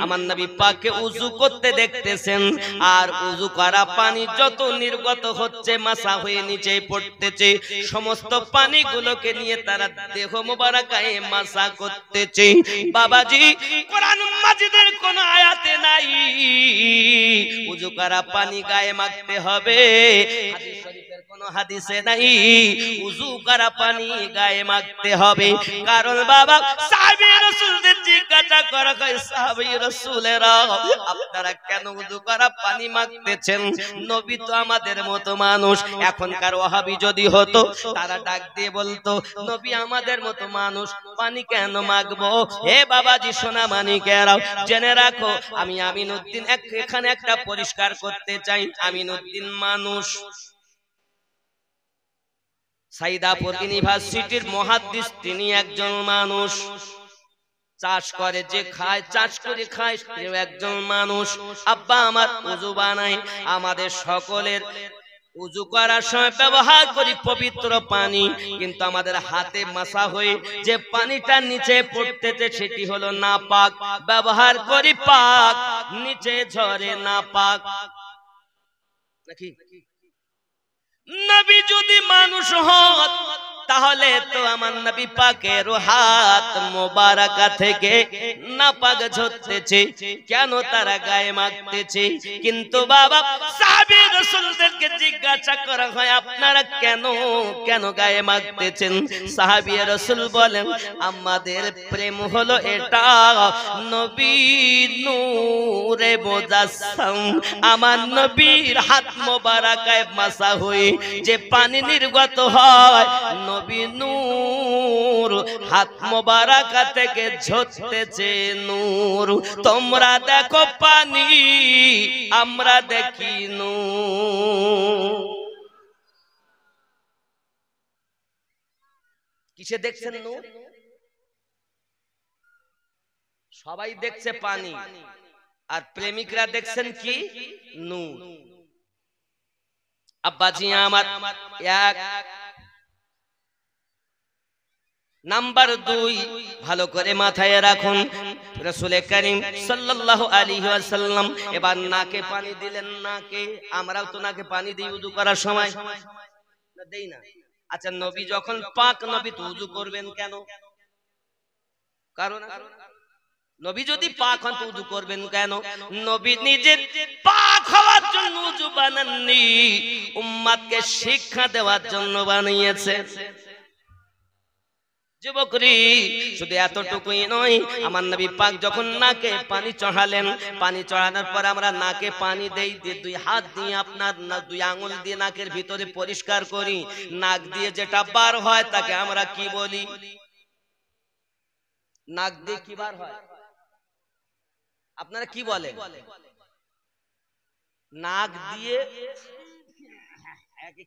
আমার নবী পাককে উযু করতে দেখতেছেন, আর উযু করা পানি যত নির্গত হচ্ছে মাসা হয়ে নিচে পড়তেছে, সমস্ত পানিগুলোকে নিয়ে তারা দেহ মোবারকায়ে মাসা করতেছে। বাবাজি, কোরআন মাজিদের কোন আয়াতে নাই উযু করা পানি গায়ে মাখতে হবে, হাদিস শরীফের কোন হাদিসে নাই উযু করা পানি গায়ে মাখতে হবে। কারণ বাবা, সাহাবী রাসূলদের জিজ্ঞাসা করা হয়, সাহাবী রাসূলেরা আপনারা কেন উযু করা পানি মাখতেছেন? নবী তো আমাদের মতো মানুষ। এখনকার ওয়াহাবি যদি হতো, তারা ডাক দিয়ে বলতো, নবী আমাদের মতো মানুষ, পানি কেন মাখবো? হে বাবাজি সোনা মানিকেরাও, জেনে রাখো, আমি আমিনউদ্দিন এখানে একটা পরিষ্কার করতে চাই। আমিনউদ্দিন মানুষ, সাইদাপুর ইউনিভার্সিটির মুহাদ্দিস, তিনি একজন মানুষ। চাষ করে যে খায়, চাষ করে খায়, সেও একজন মানুষ। আব্বা আমার উযু বানায়, আমাদের সকলের উযু করার সময় ব্যবহার করি পবিত্র পানি, কিন্তু আমাদের হাতে মাসা হয়ে যে পানিটা নিচে পড়তেছে সেটি হলো নাপাক। ব্যবহার করি পাক, নিচে ঝরে নাপাক। নাকি নবী যদি মানুষ হত, তাহলে তো আমার নবী পাকের হাত মোবারকা থেকে নাপাক ঝরতেছে, কেন তারা গায়ে মাখতেছে? কিন্তু বাবা, সাহাবী রাসূলদেরকে জিজ্ঞাসা করা হয়, আপনারা কেন কেন গায়ে মাখতেছেন? সাহাবী রাসূল বলেন, আমাদের প্রেম হলো এটা, নবী নূরে মুজাসসাম, আমার নবীর হাত মোবারকায় মাসা হয়ে যে পানি নির্গত হয়, নবী নূর হাত মোবারকা থেকে ঝরতেছে নূর। তোমরা দেখো পানি, আমরা দেখি নূর। কিসে দেখছেন নূর? সবাই দেখছে পানি, আর প্রেমিকরা দেখছেন কি? নূর। আব্বাজি আমার, এক নাম্বার 2, ভালো করে মাথায় রাখুন, রাসূল করিম সাল্লাল্লাহু আলাইহি ওয়াসাল্লাম এবার নাকে পানি দিলেন। নাকে, আমরাও তো নাকে পানি দিই উযু করার সময়, না দেই না? আচ্ছা, নবী যখন পাক, নবী তো উযু করবেন কেন? কারণ নবী যদি পাক হন তো উযু করবেন কেন? নবী নিজের পাক হওয়ার জন্য উযু বানাননি, উম্মতকে শিক্ষা দেওয়ার জন্য বানিয়েছেন। যুবকরি, শুধু এতটুকুই নয়, আমার নবী পাক যখন নাকে পানি চড়ালেন, পানি চড়ানোর পর আমরা নাকে পানি দেই, দুই হাত দিয়ে আপনার দুই আঙ্গুল দিয়ে নাকের ভিতরে পরিষ্কার করি। নাক দিয়ে যেটা বার হয় তাকে আমরা কি বলি? নাক দিয়ে কি বার হয় আপনারা কি বলেন? নাক দিয়ে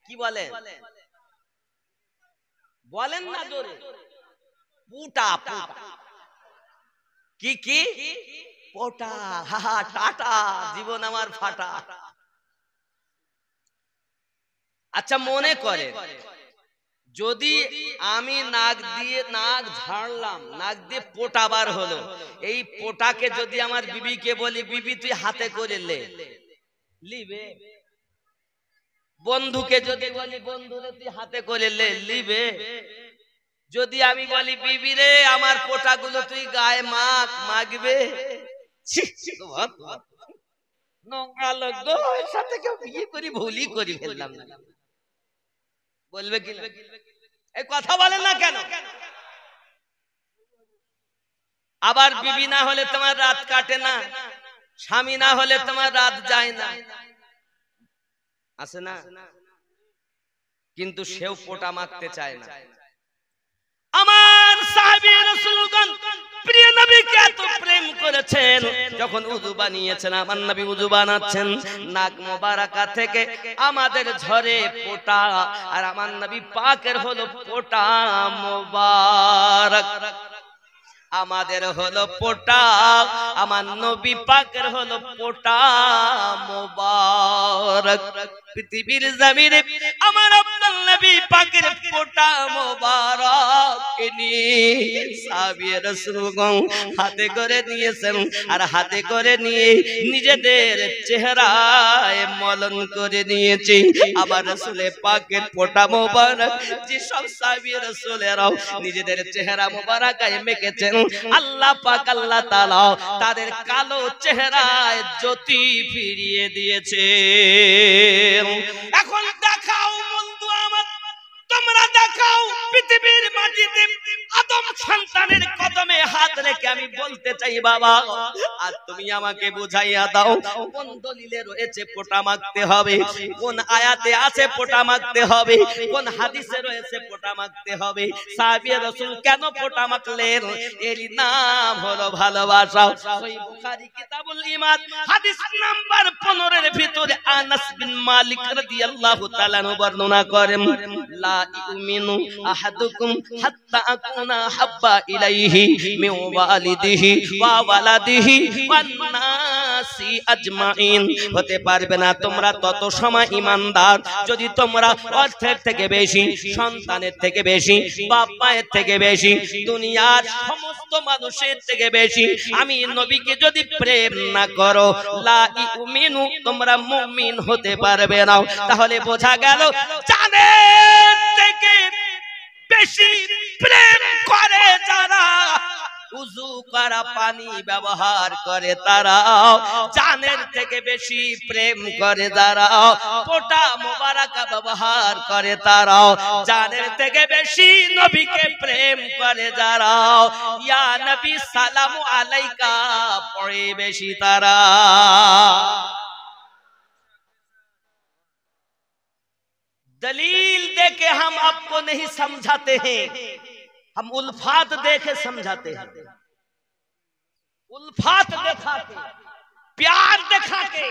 কি বলেন? বলেন না জোরে। পুটা। কি কি? পোটা। টাটা, জীবন আমার ফাটা। আচ্ছা, মনে করে যদি আমি নাক দিয়ে নাক ঝাড়লাম, নাক দিয়ে পোটা বার হলো, এই পোটাকে যদি আমার বিবিকে বলি, বিবি তুই হাতে করে লিবে? বন্ধুকে যদি বলি, বন্ধুরে তুই হাতে করে লিবে? যদি আমি বলি, বিবি রে আমার পোটাগুলো তুই গায়ে মাখবে? নোংরা লোক গো, এর সাথে কেউ বিয়ে করি ভুলই করি ফেললাম না, বলবে কি? এই কথা বলেন না কেন? আবার বিবি না হলে তোমার রাত কাটে না, স্বামী না হলে তোমার রাত যায় না, আছে না? কিন্তু সেও পোটা মাখতে চায় না। আমার সাহাবী রাসূলগণ প্রিয় নবীকে এত প্রেম করেছেন, যখন উযু বানিয়েছেন, আমার নবী উযু বানাচ্ছেন, নাক মোবারকা থেকে আমাদের ঝরে পোটা, আর আমার নবী পাকের হলো পোটা মোবারক। আমাদের হলো পোটা, আমার নবী পাকের হলো পোটা মোবারক। পৃথিবীর জমিনে আমার আপনার নবী পাকের ফোঁটা মোবারক নিয়ে সাহাবী রাসূলগণ হাতে করে নিয়েছেন, আর হাতে করে নিয়ে নিজেদের চেহারায় মলন করে নিয়েছে। আবার রাসূলে পাকের ফোঁটা মোবারক যে সব সাহাবী রাসূলেরাও নিজেদের চেহারা মোবারকায় মেখেছেন, আল্লাহ পাক আল্লাহ তাআলা তাদের কালো চেহারায় জ্যোতি ফিরিয়ে দিয়েছে। এখন দেখাও বন্ধু আমার, তোমরা দেখাও পৃথিবীর মাটিতে আদম সন্তানের কদমে হাত রেখে আমি বলতে চাই বাবা, আর তুমি আমাকে বুঝাইয়া দাও কোন দলিলে রয়েছে ফোঁটা মাখতে হবে, কোন আয়াতে আছে ফোঁটা মাখতে হবে, কোন হাদিসে রয়েছে ফোঁটা মাখতে হবে। সাহাবী রাসূল কেন ফোঁটা মাখলেন? এর নাম হলো ভালোবাসা। সহিহ বুখারী কিতাবুল ঈমান হাদিস নাম্বার 15 এর ভিতরে আনাস বিন মালিক রাদিয়াল্লাহু তাআলা বর্ণনা করেন, লা ইউমিনু আহাদুকুম হাত্তা আকুনা হাব্বা ইলাইহি মিন ওয়ালিদিহি ওয়া ওয়ালাদিহি ওয়ান নাসি আজমাইন। হতে পারবে না তোমরা তত সময় ঈমানদার যদি তোমরা অর্থের থেকে বেশি, সন্তানের থেকে বেশি, বাপ মায়ের থেকে বেশি, দুনিয়ার সমস্ত মানুষের থেকে বেশি আমি নবীকে যদি প্রেম না করো, লা ইউমিনু তোমরা মুমিন হতে পারবে না। তাহলে বোঝা গেল জানের থেকে বেশি প্রেম করে যারা, উযু করা পানি ব্যবহার করে তারা, জানের থেকে বেশি প্রেম করে যারা, ফোঁটা মোবারক ব্যবহার করে তারা, জানের থেকে বেশি নবীকে প্রেম করে যারা, ইয়া নবী সালামু আলাইকা পড়ে বেশি তারা। दलील देके हम आपको नहीं समझाते हैं, हम उल्फात देके समझाते हैं। उल्फात दिखा के, प्यार दिखा के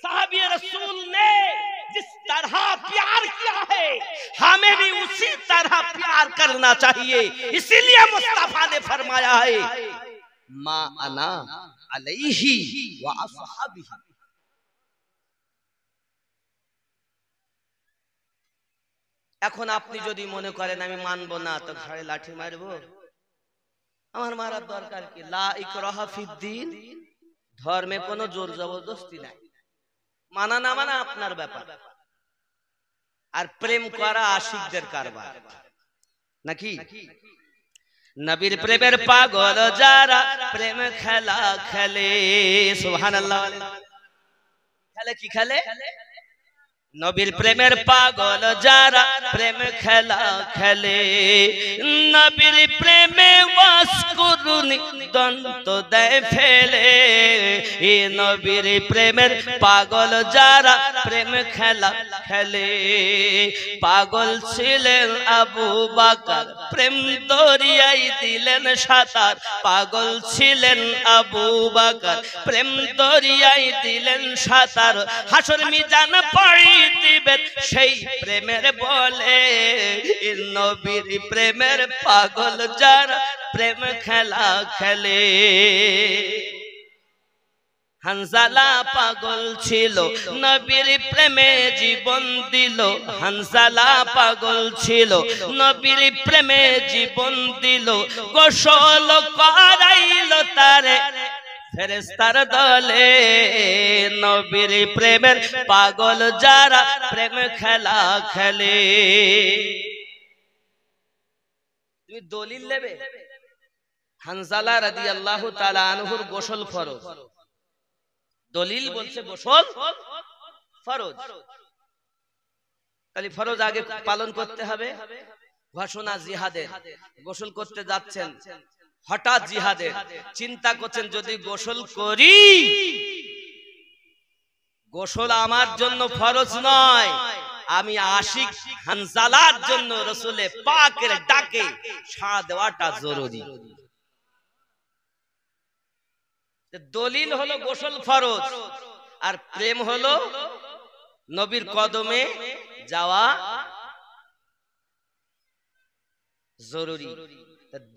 साहबी रसूल ने जिस तरह प्यार किया है हमें भी उसी तरह प्यार करना चाहिए। इसीलिए मुस्तफा ने फरमाया है मा अना अलैहि व असहाबी। এখন আপনি যদি মনে করেন আমি মানবো না, তো ঘাড়ে লাঠি মারবো, আমার মারার দরকার কি? লা ইকরাহা ফিদ্দিন, ধর্মে কোনো জোর জবরদস্তি নাই, মানা না মানা আপনার ব্যাপার। আর প্রেম করা আশিকদের কারবার নাকি? নবীর প্রেমের পাগল যারা প্রেম খেলা খেলে, সুবহানাল্লাহ। খেলে কি খেলে? নবীর প্রেমের পাগল যারা প্রেম খেলা খেলে, নবীর প্রেমে ওয়াসকুরুনি দন্ত দেয় ফেলে। এ নবীর প্রেমের পাগল যারা প্রেম খেলা খেলে, পাগল ছিলেন আবু বকর প্রেম দরিয়ায় দিলেন সাঁতার, পাগল ছিলেন আবু বকর প্রেম দরিয়ায় দিলেন সাঁতার, হাসর মিজান পড়ি দিবেন সেই প্রেমের বলে। নবীর প্রেমের পাগল যারা প্রেম খেলা খেলে। হানজালা পাগল ছিল নবীর প্রেমে জীবন দিল, হানজালা পাগল ছিল নবীর প্রেমে জীবন দিল, গোসল করাইল তারে ফেরেশতার দলে। নবীর প্রেমের পাগল যারা প্রেম খেলা খেলে। তুমি দলিল নেবে? হানজালা রাদিয়াল্লাহু তাআলা আনহুর গোসল ফরজ, দলিল বলছে গোসল ফরজ। তাহলে ফরজ আগে পালন করতে হবে। ঘোষণা জিহাদের, গোসল করতে যাচ্ছেন, হঠাৎ জিহাদের চিন্তা করছেন যদি গোসল করি, গোসল আমার জন্য ফরজ নয়, আমি আশিক হানজালার জন্য রাসূলে পাকের ডাকে সাড়া দেওয়াটা জরুরি। দলিল হলো গোসল ফরজ, আর প্রেম হলো নবীর কদমে যাওয়া জরুরি।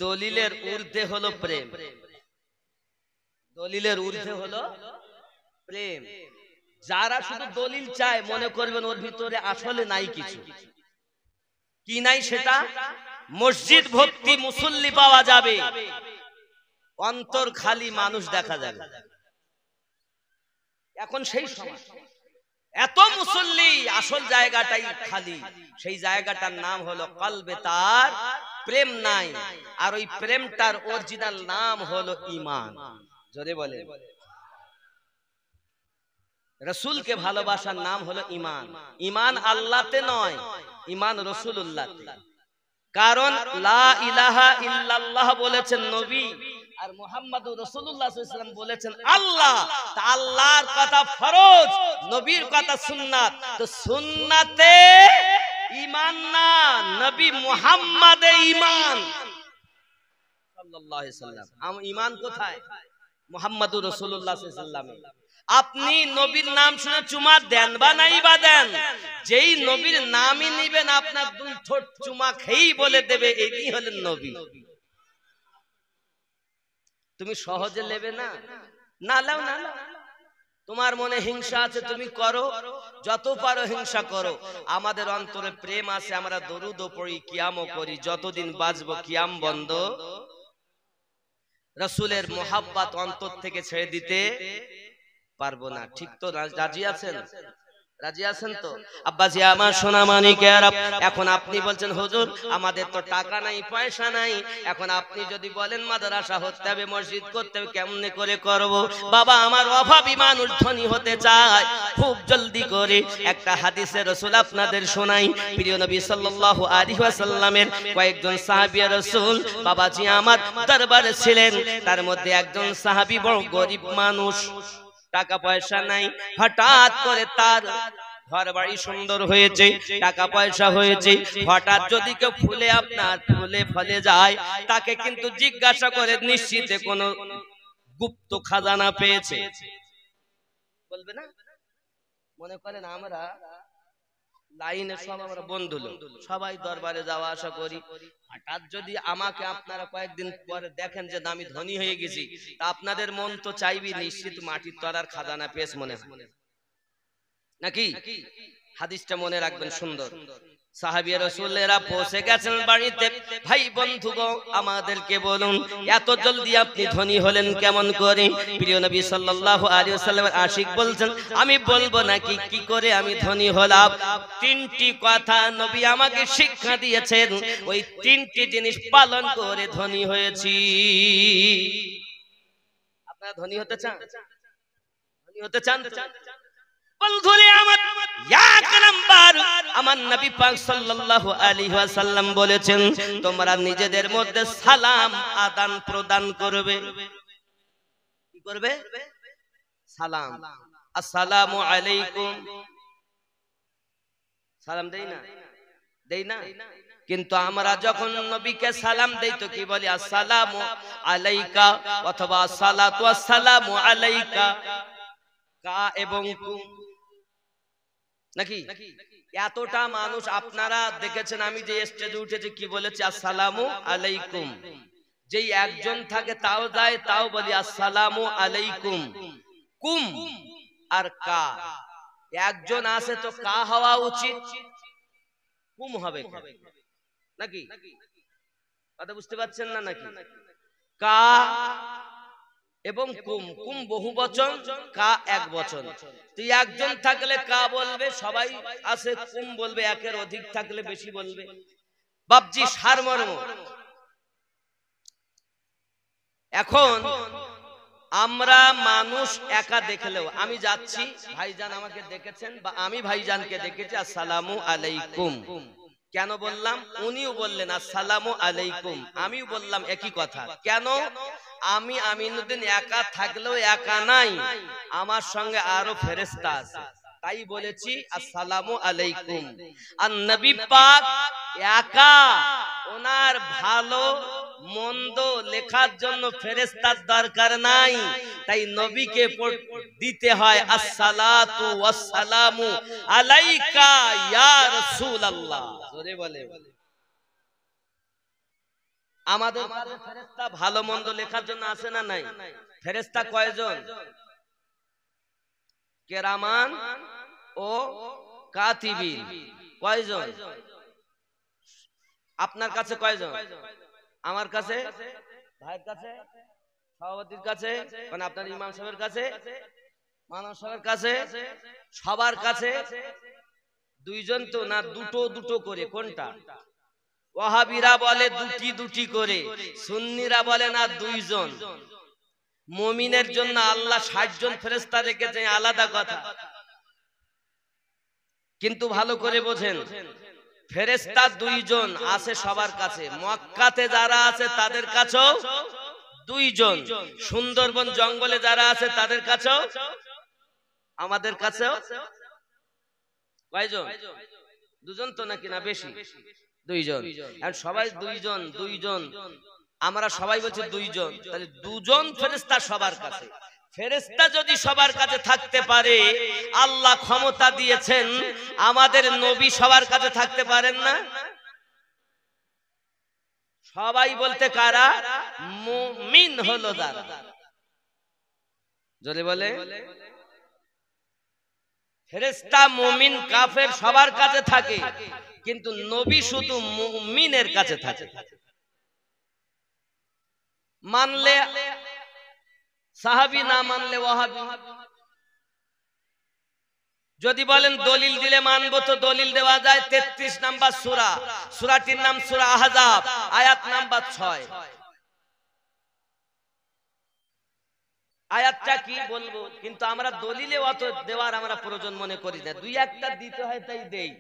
দলিলের ঊর্ধ্বে হলো প্রেম, দলিলের ঊর্ধ্বে হলো প্রেম। যারা শুধু দলিল চায় মনে করবেন ওর ভিতরে আসলে নাই কিছু, কি নাই সেটা? মসজিদ ভর্তি মুসল্লি পাওয়া যাবে, অন্তর খালি মানুষ দেখা যাবে। এখন সেই সময় এত মুসল্লি, আসল জায়গাটাই খালি। সেই জায়গাটার নাম হলো কলবে, তার প্রেম নাই। আর ওই প্রেমটার অরিজিনাল নাম হলো ঈমান। জোরে বলে, রাসূলকে ভালোবাসার নাম হলো ঈমান। ঈমান আল্লাহতে নয়, ঈমান রাসূলুল্লাহতে। কারণ লা ইলাহা ইল্লাল্লাহ বলেছেন নবী, আর মুহাম্মাদুর রাসূলুল্লাহ সাল্লাল্লাহু আলাইহি ওয়াসাল্লাম বলেছেন আল্লাহ। তা আল্লাহর কথা ফরজ, নবীর কথা সুন্নাত। তো সুন্নাতে ঈমান না, নবী মুহাম্মাদে ঈমান সাল্লাল্লাহু আলাইহি ওয়াসাল্লাম। ঈমান কোথায়? মুহাম্মাদুর রাসূলুল্লাহ সাল্লাল্লাহু আলাইহি ওয়াসাল্লাম। আপনি নবীর নাম শুনে চুমা দেন বা নাই বা দেন, যেই নবীর নামই নিবেন আপনার দুই ঠোঁট চুমা খেয়েই বলে দেবে এই হলেন নবী। তুমি সহজে নেবে না, না লাও না। তোমার মনে হিংসা আছে, তুমি করো, যত পারো হিংসা করো। আমাদের অন্তরে প্রেম আছে, আমরা দরুদও পড়ি, কিয়ামও করি। যতদিন বাঁচবো কিয়াম বন্ধ, রাসূলের মোহাব্বত অন্তর থেকে ছেড়ে দিতে পারবো না। ঠিক তো? রাজি আছেন? রাজি আছেন তো? আব্বাজি আমার সোনা মানিকেরা, এখন আপনি বলছেন হুজুর আমাদের তো টাকা নাই, পয়সা নাই। এখন আপনি যদি বলেন মাদ্রাসা হতে হবে, মসজিদ করতে হবে, কেমনে করে করব? বাবা, আমার অভাবী মানুষ ধনী হতে চায়, খুব জলদি করে একটা হাদিসে রাসূল আপনাদের শোনাই। প্রিয় নবী সাল্লাল্লাহু আলাইহি ওয়াসাল্লামের কয়েকজন সাহাবী রাসূল বাবাজি আমার দরবারে ছিলেন। তার মধ্যে একজন সাহাবী বড় গরিব মানুষ, টাকা পয়সা নাই। হঠাৎ করে তার ঘর বাড়ি সুন্দর হয়েছে, টাকা পয়সা হয়েছে, হঠাৎ যদি কেউ ফুলে আপনার ফুলে ফলে যায়, তাকে কিন্তু জিজ্ঞাসা করে নিশ্চিতে কোন গুপ্ত খাজানা পেয়েছে বলবে না? মনে করেন আমরা লাইনে সব আমরা বন্ধু লোক, সবাই দরবারে যাওয়া আসা করি। হঠাৎ যদি আমাকে আপনারা কয়েকদিন পরে দেখেন যে আমি ধনী হয়ে গেছি, তা আপনাদের মন তো চাইবি নিশ্চিত মাটির তলার খাজানা পেয়েছে মনে হয় নাকি? হাদিসটা মনে রাখবেন, সুন্দর। সাহাবী রাসূলেরা পৌঁছে গেছেন বাড়িতে। ভাই বন্ধুগণ, আমাদেরকে বলুন এত জলদি আপনি ধনী হলেন কেমন করে? প্রিয় নবী সাল্লাল্লাহু আলাইহি ওয়াসাল্লামের আশিক বলছেন আমি বলবো নাকি কি করে আমি ধনী হলাম? তিনটি কথা নবী আমাকে শিক্ষা দিয়েছেন, ওই তিনটি জিনিস পালন করে ধনী হয়েছি। আপনারা ধনী হতে চান? ধনী হতে চান? বন্ধুরে আমার, এক নাম্বার আমার নবী পাক সাল্লাল্লাহু আলাইহি ওয়াসাল্লাম বলেছেন তোমরা নিজেদের মধ্যে সালাম আদান প্রদান করবে। কি করবে? সালাম। আসসালামু আলাইকুম। সালাম দেই না? দেই না? কিন্তু আমরা যখন নবীকে সালাম দেই তো কি বলি? আসসালামু আলাইকা অথবা সালাতু আসসালামু আলাইকা। কা এবং কুম নাকি? এতটা মানুষ আপনারা দেখেছেন, আমি যে স্টেজে উঠেছি কি বলেছি? আসসালামু আলাইকুম। যেই একজন থাকে তাও যায়, তাও বলি আসসালামু আলাইকুম। কুম আর কা, একজন আছে তো কা হওয়া উচিত, কুম হবে নাকি? কথা বুঝতে পারছেন না নাকি? কা এবং কুম, কুম বহু বচন, কা এক বচন। তুই একজন থাকলে কা বলবে, সবাই আছে কুম বলবে, একের অধিক থাকলে বেশি বলবে। বাপজি সারমর্ম। এখন আমরা মানুষ একা দেখলেও, আমি যাচ্ছি, ভাইজান আমাকে দেখেছেন বা আমি ভাইজানকে দেখেছি, আসসালামু আলাইকুম। কেন বললাম? উনিও বললেন আসসালামু আলাইকুম, আমিও বললাম একই কথা। কেন? আমি আমিনুদ্দিন একা থাকলেও একা নাই, আমার সঙ্গে আরো ফেরেশতা আছে, তাই বলেছি আসসালামু আলাইকুম। আর নবী পাক একা, ওনার ভালো মন্দ লেখার জন্য ফেরেশতার দরকার নাই, তাই নবীকে দিতে হয় আসসালাতু ওয়াসসালামু আলাইকা ইয়া রাসূলুল্লাহ। জোরে বলে। আমাদের ফেরেশতা ভালো মন্দ লেখার জন্য আছে না নাই? ফেরেশতা কয়জন? কেরামান ও কাতিবিন। কয়জন? আপনার কাছে কয়জন? আমার কাছে, ভাইয়ের কাছে, সভাপতির কাছে, মানে আপনার ইমাম সাহেবের কাছে, মানব সাহেবের কাছে, সবার কাছে দুইজন তো না, দুটো দুটো করে। কোনটা? ওয়াহাবিরা বলে দুটি দুটি করে, সুন্নিরা বলে না দুইজন। মুমিনের জন্য আল্লাহ 60 জন ফেরেশতা রেখেছে, আলাদা কথা। কিন্তু ভালো করে বোঝেন, ফেরেশতা দুইজন আছে সবার কাছে। মক্কাতে যারা আছে তাদের কাছেও দুইজন, সুন্দরবন জঙ্গলে যারা আছে তাদের কাছেও, আমাদের কাছেও কয়জন? দুজন তো নাকি না বেশি? দুইজন। আর সবাই দুইজন দুইজন, আমরা সবাই বলছি দুইজন, তাহলে দুজন ফেরেশতা সবার কাছে। ফেরেশতা যদি সবার কাছে থাকতে পারে, আল্লাহ ক্ষমতা দিয়েছেন, আমাদের নবী সবার কাছে থাকতে পারেন না? সবাই বলতে কারা? মুমিন হলো যারা। জোরে বলে। ফেরেশতা, মুমিন, কাফের সবার কাছে থাকে, কিন্তু নবী শুধু মুমিনের কাছে থাকে। মানলে সাহাবী, না মানলে ওয়াহাবী। যদি বলেন দলিল দিলে মানবো, তো দলিল দেওয়া যায় 33 নাম্বার সূরা, সূরাটির নাম সূরা আহজাব, আয়াত নাম্বার 6। আয়াতটা কি বলবো, কিন্তু আমরা দলিলে অত দেওয়ার আমরা প্রয়োজন মনে করি না। দুই একটা দিতে হয় তাই দেই।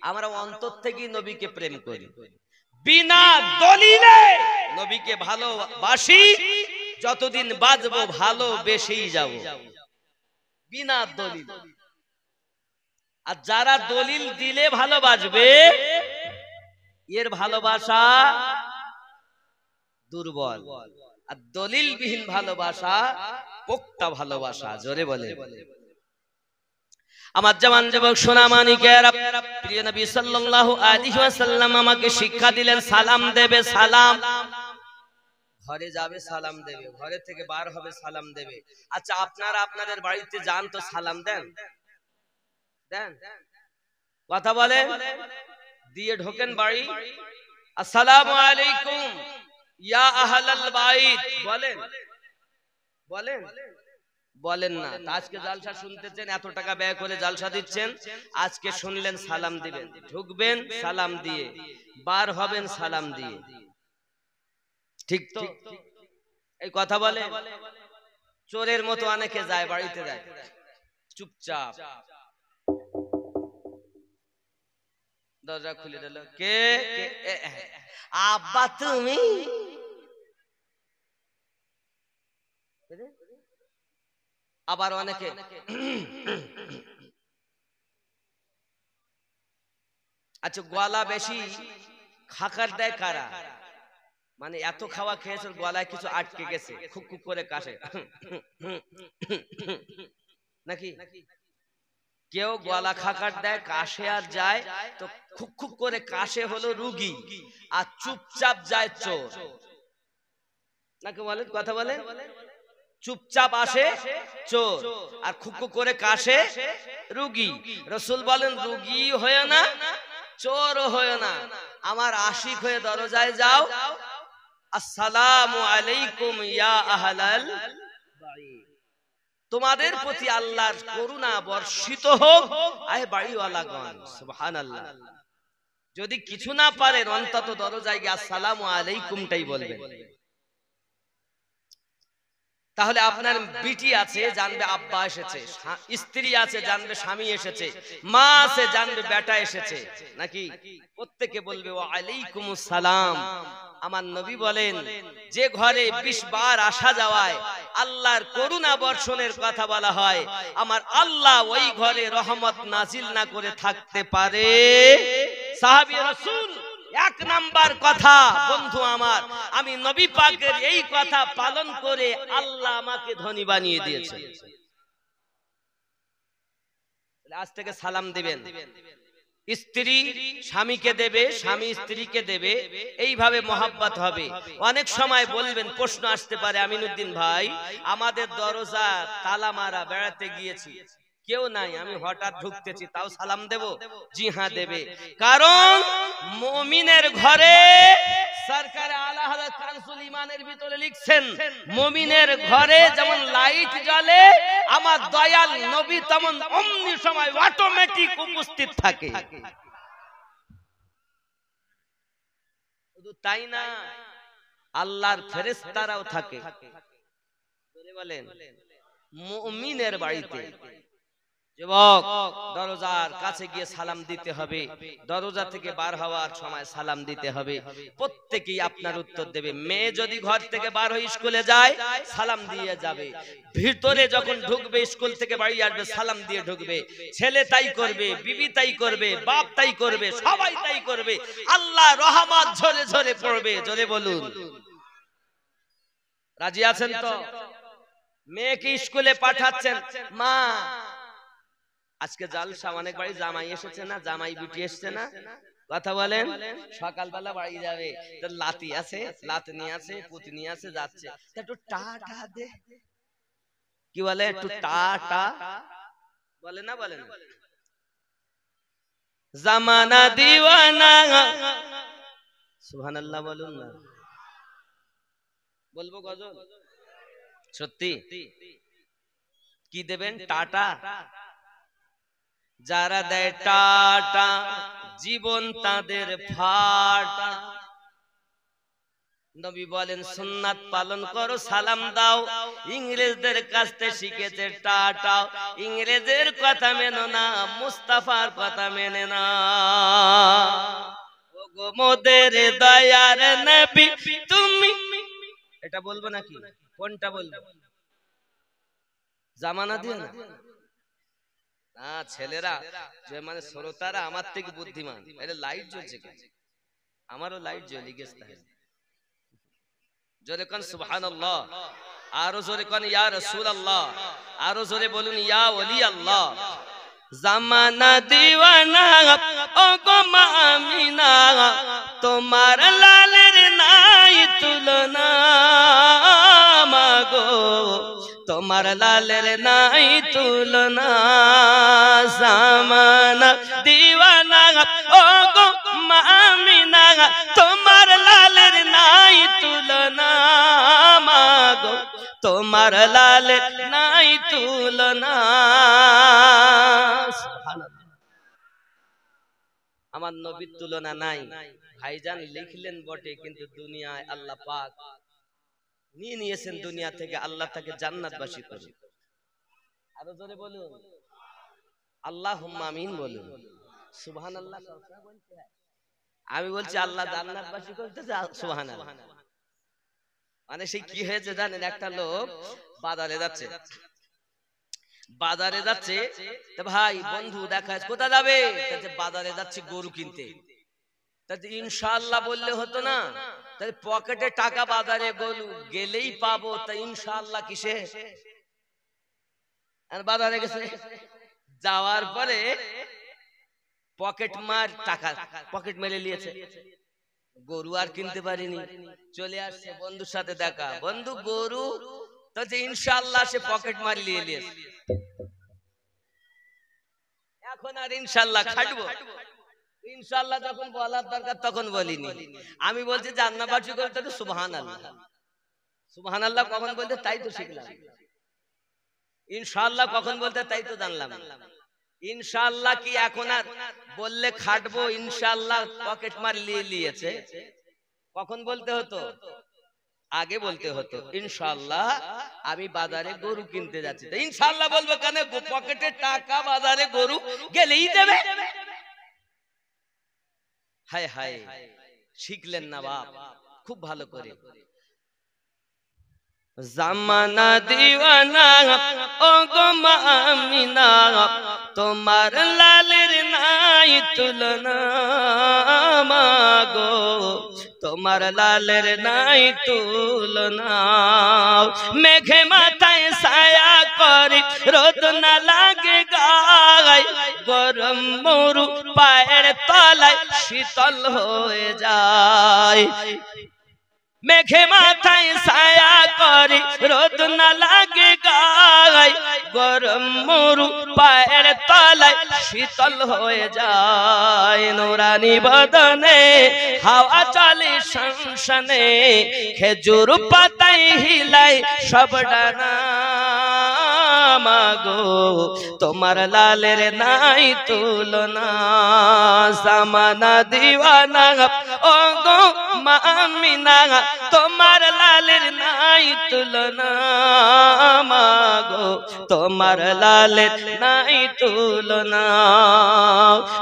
আমরা অন্তর থেকে নবীকে প্রেম করি। বিনা দলিলে নবীকে ভালোবাসি, যতদিন বাঁচবো ভালোবেসেই যাব, বিনা দলিল। আর যারা দলিল দিলে ভালোবাসবে, এর ভালোবাসা দুর্বল। আর দলিল বিহীন ভালোবাসা পোক্তা ভালোবাসা। জোরে বলে। আমার জওয়ান যুবক সোনা মানিকেরা, প্রিয় নবী সাল্লাল্লাহু আলাইহি ওয়াসাল্লাম আমাকে শিক্ষা দিলেন, সালাম দেবে। সালাম, ঘরে যাবে সালাম দেবে, ঘরে থেকে বার হবে সালাম দেবে। আচ্ছা, আপনারা আপনাদের বাড়িতে যান তো সালাম দেন? দেন? কথা বলে দিয়ে ঢোকেন বাড়ি, আসসালামু আলাইকুম ইয়া আহলাল বাইত বলেন? বলেন? বলেন না। আজকে জালসা শুনতেছেন, এত টাকা ব্যয় করে জালসা দিচ্ছেন, আজকে শুনলেন সালাম দিবেন। ঢুকবেন সালাম দিয়ে, বার হবেন সালাম দিয়ে, ঠিক তো? এই কথা বলে। চোরের মতো অনেকে যায়, বাড়িতে যায় চুপচাপ, দরজা খুলে দিল, কে? আব্বা তুমি? আবার অনেকে আচ্ছা, গলা বেশি খাকার দেয় কারা? মানে এত খাওয়া খেয়েছে, গলায় কিছু আটকে গেছে, খুব খুব করে কাশে নাকি? কেউ গলা খাকার দেয়, কাশে আর যায়, তো খুব খুব করে কাশে হলো রুগী, আর চুপচাপ যায় চোর। নাকি বলেন? কথা বলে। চুপচাপ আসে চোর, আর খুব খুব করে কাশে রুগী। রাসূল বলেন, রুগী হয় না, চোর হয় না, আমার আশিক হয়ে দরজায় যাও, আসসালামু আলাইকুম ইয়া আহলাল বাইত, তোমাদের প্রতি আল্লাহর করুণা বর্ষিত হোক, আয় বাড়িওয়ালাগণ। সুবহানাল্লাহ। যদি কিছু না পারেন, অন্তত দরজায় গিয়ে আসসালামু আলাইকুমটাই বলবেন। তাহলে আপনার বিটি আছে, জানবে আব্বা এসেছে, স্ত্রী আছে, জানবে স্বামী এসেছে, মা আছে, জানবে বেটা এসেছে, নাকি? প্রত্যেকে বলবে ওয়া আলাইকুমুস সালাম। আমার নবী বলেন, যে ঘরে 20 বার আসা যাওয়ায় আল্লাহর করুণা বর্ষণের কথা বলা হয়, আমার আল্লাহ ওই ঘরে রহমত নাজিল না করে থাকতে পারে? সাহাবী রাসূল 1 নাম্বার কথা, বন্ধু আমার, আমি নবী পাকের এই কথা পালন করে আল্লাহ আমাকে ধনী বানিয়ে দিয়েছে। আজ থেকে সালাম দিবেন। স্ত্রী স্বামীকে দেবে, স্বামী স্ত্রীকে দেবে, এইভাবে মহব্বত হবে। অনেক সময় বলবেন, প্রশ্ন আসতে পারে, আমিনুদ্দিন ভাই, আমাদের দরজা তালা মারা, বেড়াতে গিয়েছি, কেউ নাই, আমি হঠাৎ ঢুকতেছি তাও সালাম দেব? জি হ্যাঁ দেবে, কারণ মুমিনের ঘরে সরকার আলা হযরত কানসুল ঈমানের ভিতরে লিখছেন, মুমিনের ঘরে যেমন লাইট জ্বলে আমার দয়াল নবী তেমন অমনি সময় অটোমেটিক উপস্থিত থাকে। শুধু তাই না, আল্লাহর ফেরেশতারাও থাকে। বলেন মুমিনের বাড়িতে যুবক দরজার কাছে গিয়ে সালাম দিতে হবে, দরজা থেকে বার হওয়ার সময় সালাম দিতে হবে। প্রত্যেকেই আপনার উত্তর দেবে। মেয়ে যদি ঘর থেকে বার হয়ে স্কুলে যায় সালাম দিয়ে যাবে, ভিতরে যখন ঢুকবে স্কুল থেকে বাড়ি আসবে সালাম দিয়ে ঢুকবে। ছেলে তাই করবে, বিবি তাই করবে, বাপ তাই করবে, সবাই তাই করবে। আল্লাহ রহমত ঝরে ঝরে পড়বে। জোরে বলুন রাজি আছেন তো? মেয়েকে স্কুলে পাঠাচ্ছেন, মা আজকে জালসা, অনেক বাড়ি জামাই এসেছে না, জামাই বিটি এসেছে না, কথা বলেন। সকালবেলা বাড়ি যাবে, তো লাতি আছে, লাত নিয়ে আছে, পুঁতি নিয়ে আছে, যাচ্ছে, একটু টাটা দে, কি বলে, একটু টাটা বলে না, বলে না? জামানা দিওয়ানা, সুবহানাল্লাহ বলুন না। বলবো গজল? সত্যি কি দেবেন? টাটা। যারা দেয় টাটা জীবন তাদের ফাটা। নবী বলেন সুন্নাত পালন করো, সালাম দাও। ইংরেজদের কাছ থেকে শিখেছে টাটা। ইংরেজের কথা মেনো না, মুস্তাফার কথা মেনে না। ওগো মোদের দয়ার নবী তুমি, এটা বলবো নাকি? কোনটা বলবো? জামানা দিয়ে না? না ছেলেরা যে মানে শ্রোতারা আমার থেকে বুদ্ধিমান। এটা লাইট জ্বলছে কেন? আমারও লাইট জ্বলে গেছে। জোরে কোন সুবহানাল্লাহ, আরো জোরে কোন ইয়া রাসূলুল্লাহ, আরো জোরে বলুন ইয়া ওলি আল্লাহ। জামানা দিওয়ানা ও গো মা আমিনা, তোমার লালের নাই তুলনা, মাগো তোমার লালের নাই তুলনা। জামানা দিওয়ানা ও গো মা আমিনা, তোমার লালের নাই তুলনা, মাগো তোমার লালের নাই তুলনা। আমার নবীর তুলনা নাই। ভাইজান লিখলেন বটে, কিন্তু দুনিয়ায় আল্লাহ পাক নিয়ে নিয়েছেন দুনিয়া থেকে, আল্লাহ তাকে জান্নাতবাসী করে। আরো জোরে বলুন আল্লাহুম্মা আমিন বলুন, সুবহানাল্লাহ। আমি বলছি আল্লাহ জান্নাতবাসী করতেছে, সুবহানাল্লাহ। মানে সেই কি হয়েছে জানেন? একটা লোক বাজারে যাচ্ছে, বাজারে যাচ্ছে, তো ভাই বন্ধু দেখা কোথায় যাবে? বাজারে যাচ্ছি গরু কিনতে। ইনশাআল্লাহ বললে হতো না? তাই পকেটে টাকা, বাজারে গরু গেলেই পাবো, তা ইনশাআল্লাহ কিসে? আর বাজারে গেছে, যাওয়ার পরে পকেট মার টাকা পকেট মেরে নিয়েছে, গরু আর কিনতে পারিনি। চলে আসছে বন্ধুর সাথে দেখা, বন্ধু গরু, তো ইনশাআল্লাহ সে পকেট মারি নিয়ে নিয়েছে। এখন আর ইনশাআল্লাহ খাটবো? ইনশাআল্লাহ যখন বলার দরকার তখন বলিনি। আমি বলছি জান্নাতবাসী করতে তো সুবহানাল্লাহ। সুবহানাল্লাহ কখন বলতে তাই তো শিখলাম, ইনশাআল্লাহ কখন বলতে তাই তো জানলাম। ইনশাআল্লাহ কি এখন আর বললে খাটবো? ইনশাআল্লাহ পকেট মার নিয়ে নিয়েছে, কখন বলতে হতো? আগে বলতে হতো ইনশাআল্লাহ আমি বাজারে গরু কিনতে যাচ্ছি। ইনশাআল্লাহ বলবো কেন? পকেটে টাকা, বাজারে গরু গেলেই দেবে। হায় হায়, শিখলেন না বাপ খুব ভালো করে। জামানা দিওয়ানা ও গো মা আমিনা, তোমার লালের নাই তুলনা, মাগো তোমার লালের নাই তুলনা। মেঘে মাথায় ছায়া করে, রোদ না লাগে গায়, গরম মরু পায়ের তলায় শীতল হয়ে যায়। মেঘে মাথায় ছায়া করি রোদ না লাগে গায় গরম মরু পায়ের তলায় শীতল হয়ে যায় নুরানি বদনে হাওয়া চলে সংসনে খেজুর পাতায় হিলায় সব ডানা মাগো তোমার লালের নাই তুলনা জামানা দিওয়ানা ও গো মামিনা তোমার লালের নাই তুলনা মাগো তোমার লালের নাই তুলনা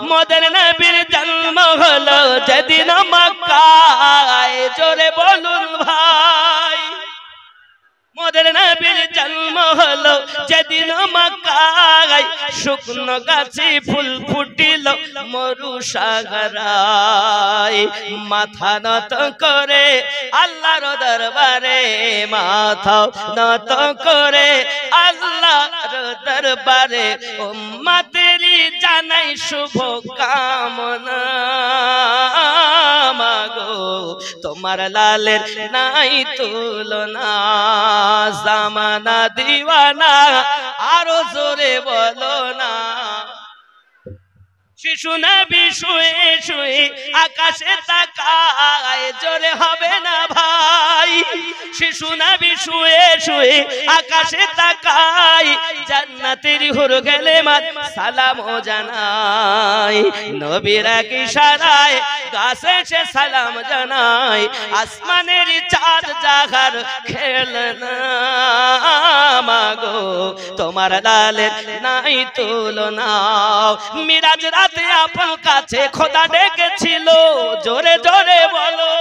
মদের নবীর জন্ম হলো যেদিন মক্কায় জোরে বলুন ভাই মদের নবীর জন্ম হলো যেদিন মক্কায় শুকনো গাছে ফুল ফুটিল মরু সাগরায় মাথা নত করে আল্লাহর দরবারে মাথা নত করে আল্লাহর দরবারে উম্মতেরই জানাই শুভ কামনা মাগো তোমার লালের নাই তুলনা জামানা দিওয়ানা আরো জোরে বলো না শিশু নবী শুয়ে শুয়ে আকাশে তাকায় জোরে হবে না ভাই শিশু নবী শুয়ে শুয়ে আকাশে তাকায় জান্নাতের হুর গেলে মাত সালাম ও জানাই নবীর এক ইশারায় গাছে সে সালাম জানাই আসমানের চাঁদ জাগার খেলনা মাগো তোমার লালের নাই তুলনা মিরাজ রাতে আপন কাছে খোদা ডেকেছিল জোরে জোরে বলো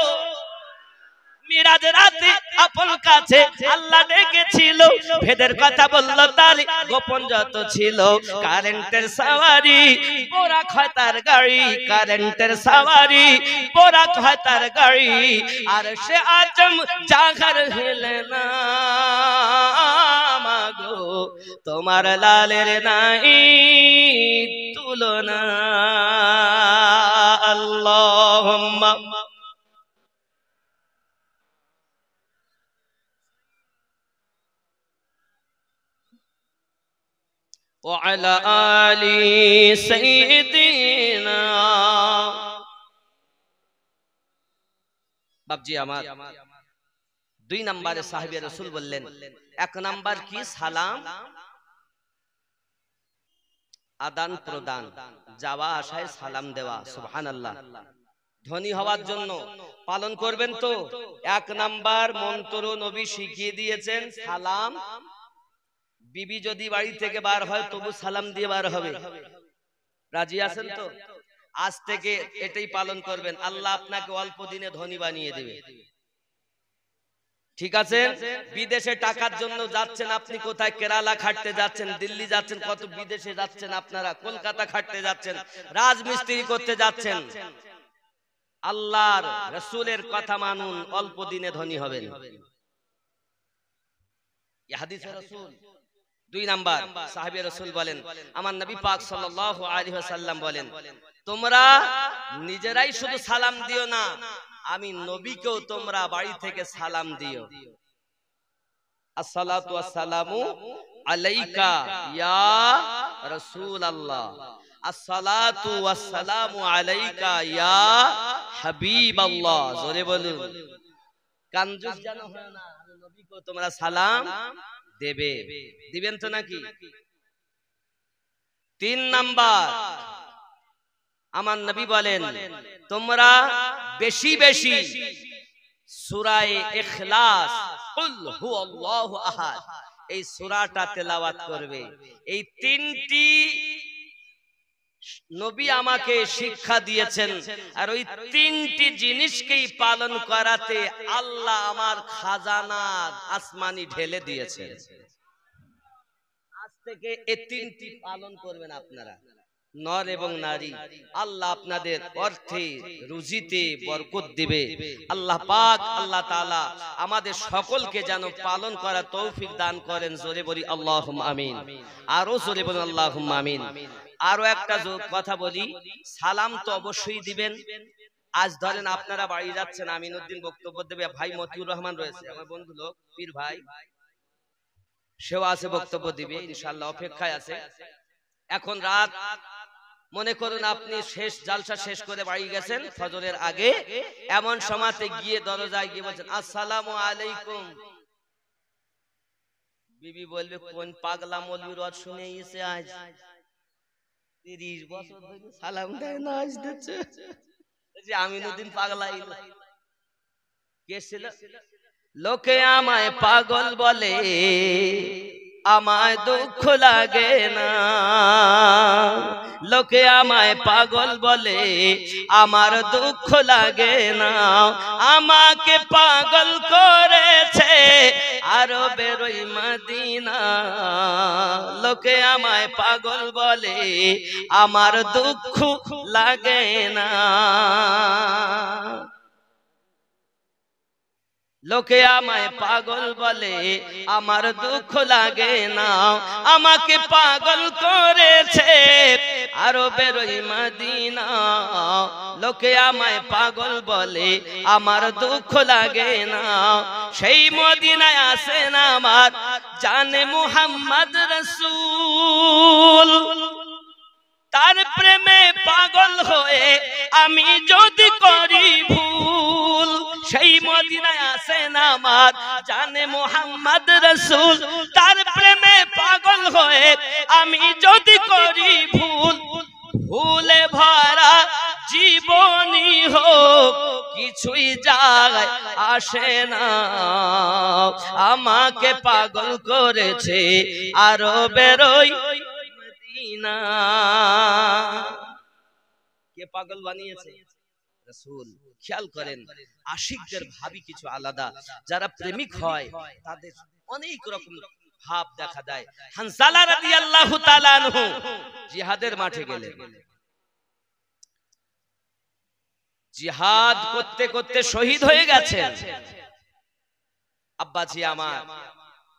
মিরাজ রাতে আপন কাছে আল্লাহ ডেকেছিল ভেদের কথা বলল তার গোপন যত ছিল কারেন্টের সাওয়ারি বোরাক হয় তার গাড়ি কারেন্টের সাওয়ারি বোরাক হয় তার গাড়ি আর সে আজম জাগার হেলে না মাগো তোমার লালের নাই তুলনা আল্লাহুম্মা وعلى آل سيدنا বাবজি আমার দুই নম্বরে সাহাবী রাসূল বললেন এক নাম্বার কি সালাম আদান প্রদান যাওয়া আসায় সালাম দেওয়া সুবহানাল্লাহ ধনী হওয়ার জন্য পালন করবেন তো এক নাম্বার মন্ত্র নবী শিখিয়ে দিয়েছেন সালাম বিবি যদি বাড়ি থেকে বার হয় তবু সালাম দিয়ে বার হবে রাজি আছেন তো আজ থেকে এটাই পালন করবেন আল্লাহ আপনাকে অল্প দিনে ধনী বানিয়ে দেবে ঠিক আছে বিদেশে টাকার জন্য যাচ্ছেন আপনি কোথায় কেরালা খাটতে যাচ্ছেন দিল্লি যাচ্ছেন কত বিদেশে যাচ্ছেন আপনারা কলকাতা খাটতে যাচ্ছেন রাজমিস্ত্রি করতে যাচ্ছেন আল্লাহর রাসূলের কথা মানুন অল্প দিনে ধনী হবেন এই হাদিসে রাসূল দুই নাম্বার সাহাবী রাসূল বলেন আমার নবী পাক সাল্লাল্লাহু আলাইহি ওয়াসাল্লাম বলেন তোমরা নিজেরাই শুধু সালাম দিও না আমি নবীকেও তোমরা বাড়ি থেকে সালাম দিও আসসালাতু ওয়াসসালামু আলাইকা ইয়া রাসূলুল্লাহ আসসালাতু ওয়াসসালামু আলাইকা ইয়া হাবিবাল্লাহ জোরে বলুন কানজুস জানো হয় না নবীকেও তোমরা সালাম দেবে দিবেন তো নাকি তিন নাম্বার আমার নবী বলেন তোমরা বেশি বেশি সূরা ইখলাস কুল হুয়াল্লাহু আহাদ এই সূরাটা তেলাওয়াত করবে এই তিনটি নবী আমাকে শিক্ষা দিয়েছেন আর ওই তিনটি জিনিসকেই পালন করাতে আল্লাহ আমার খাজানা আসমানি ঢেলে দিয়েছেন আজ থেকে এই তিনটি পালন করবেন আপনারা নর এবং নারী আল্লাহ আপনাদের অর্থে রুজিতে বরকত দিবে আল্লাহ পাক আল্লাহ তাআলা আমাদের সকলকে যেন পালন করার তৌফিক দান করেন জোরে বলি আল্লাহুম্মা আমিন আরো জোরে বলুন আল্লাহুম্মা আমিন আরো একটা কথা বলি সালাম তো অবশ্যই দিবেন আজ ধরেন আপনারা বাড়ি যাচ্ছেন, আমিনুদ্দিন বক্তব্য দেবে, ভাই মতিউর রহমান রয়েছে আমার বন্ধু লোক, পীর ভাই, সেও আছে, বক্তব্য দিবে ইনশাআল্লাহ, অপেক্ষায় আছে। এখন রাত, মনে করুন আপনি শেষ জালসা শেষ করে বাড়ি গেছেন ফজরের আগে, এমন সময়তে গিয়ে দরজায় গিয়ে বলছেন আসসালামু আলাইকুম। বিবি বলবে কোন পাগলা মৌলবীর ওয়াজ শুনে এসে আজ 30 বছর ধরে সালাম দেয় না, আজ দিচ্ছে যে আমিনুদ্দিন পাগলা। কে ছিল? লোকে আমায় পাগল বলে, আমায় দুঃখ লাগে না। লোকে আমায় পাগল বলে, আমার দুঃখ লাগে না। আমাকে পাগল করেছে আরবের ওই মদিনা। লোকে আমায় পাগল বলে, আমার দুঃখ লাগে না। লোকে আমায় পাগল বলে, আমার দুঃখ লাগে না। আমাকে পাগল করেছে আরবের ওই মদিনা। লোকে আমায় পাগল বলে, আমার দুঃখ লাগে না। সেই মদিনায় আসেন আমার জানে মুহাম্মদ রাসূল। তার প্রেমে পাগল হয়ে আমি যদি করি ভুল, সেই মদিনায় আসেন আমার জানে মুহাম্মদ রাসূল। তার প্রেমে পাগল হয়ে আমি যদি করি ভুল, ভুলে ভরা জীবনী হোক কিছুই যায় আসে না। আমাকে পাগল করেছে আরবের ওই মদিনা। কে পাগল বানিয়েছে? রাসূল। খেয়াল করেন, আশিকদের ভাবই কিছু আলাদা। যারা প্রেমিক হয় তাদের অনেক রকম ভাব দেখা দেয়। হানজালা রাদিয়াল্লাহু তাআলা আনহু জিহাদের মাঠে গেলেন, জিহাদ করতে করতে শহীদ হয়ে গেছেন। আব্বাজি আমার,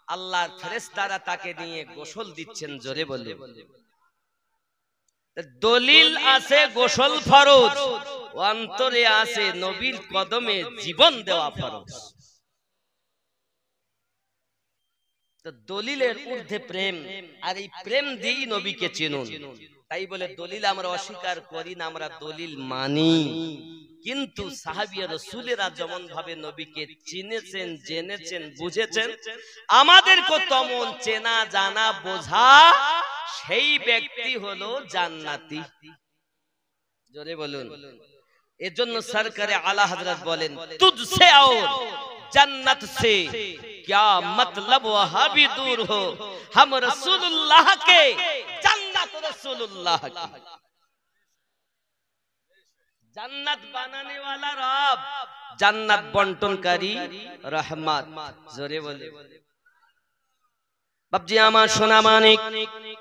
আল্লাহর ফেরেশতারা তাকে নিয়ে গোসল দিচ্ছেন, জোরে বলে। দলিল আছে গোসল ফরজ, অন্তরে আছে নবীর কদমে জীবন দেওয়া ফরজ। তো দলিলের ঊর্ধ্বে প্রেম, আর এই প্রেম দিয়েই নবীকে চিনুন। তাই বলে দলিল আমরা অস্বীকার করি না, আমরা দলিল মানি। কিন্তু সাহাবিয়া রাসূলেরা যেমন ভাবে নবীকে চিনেছেন, জেনেছেন, বুঝেছেন, আমাদেরকে তেমন চেনা জানা বোঝা সেই ব্যক্তি হলো জান্নাতি। জোরে বলুন। এজন্য সরকারে আলা হযরত বলেন, তুঝসে और जन्नत से क्या मतलब वहां भी दूर हो, हम रसूलुल्लाह के जन्नत रसूलुल्लाह की। जन्नत बनाने वाला रब, जन्नत बंटनकारी रहमत। जोरे बोले বাবজি আমার সোনা মানিক।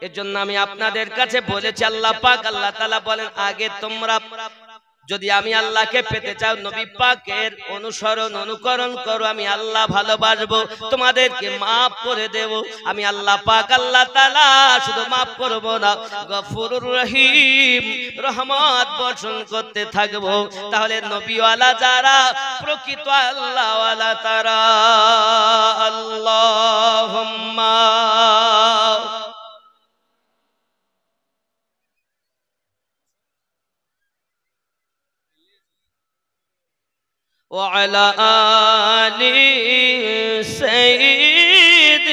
এর জন্য আমি আপনাদের কাছে বলেছি, আল্লাহ পাক আল্লাহ তাআলা বলেন, আগে তোমরা যদি আমি আল্লাহকে পেতে চাও নবী পাকের অনুসরণ অনুকরণ করো, আমি আল্লাহ ভালোবাসবো, তোমাদেরকে maaf করে দেব। আমি আল্লাহ পাক আল্লাহ তাআলা শুধু maaf করব না, গফুরুর রহিম, রহমত বর্ষণ করতে থাকবো। তাহলে নবীওয়ালা যারা, প্রকৃত আল্লাহওয়ালা তারা। আল্লাহুম্মা وعلى آل سيدنا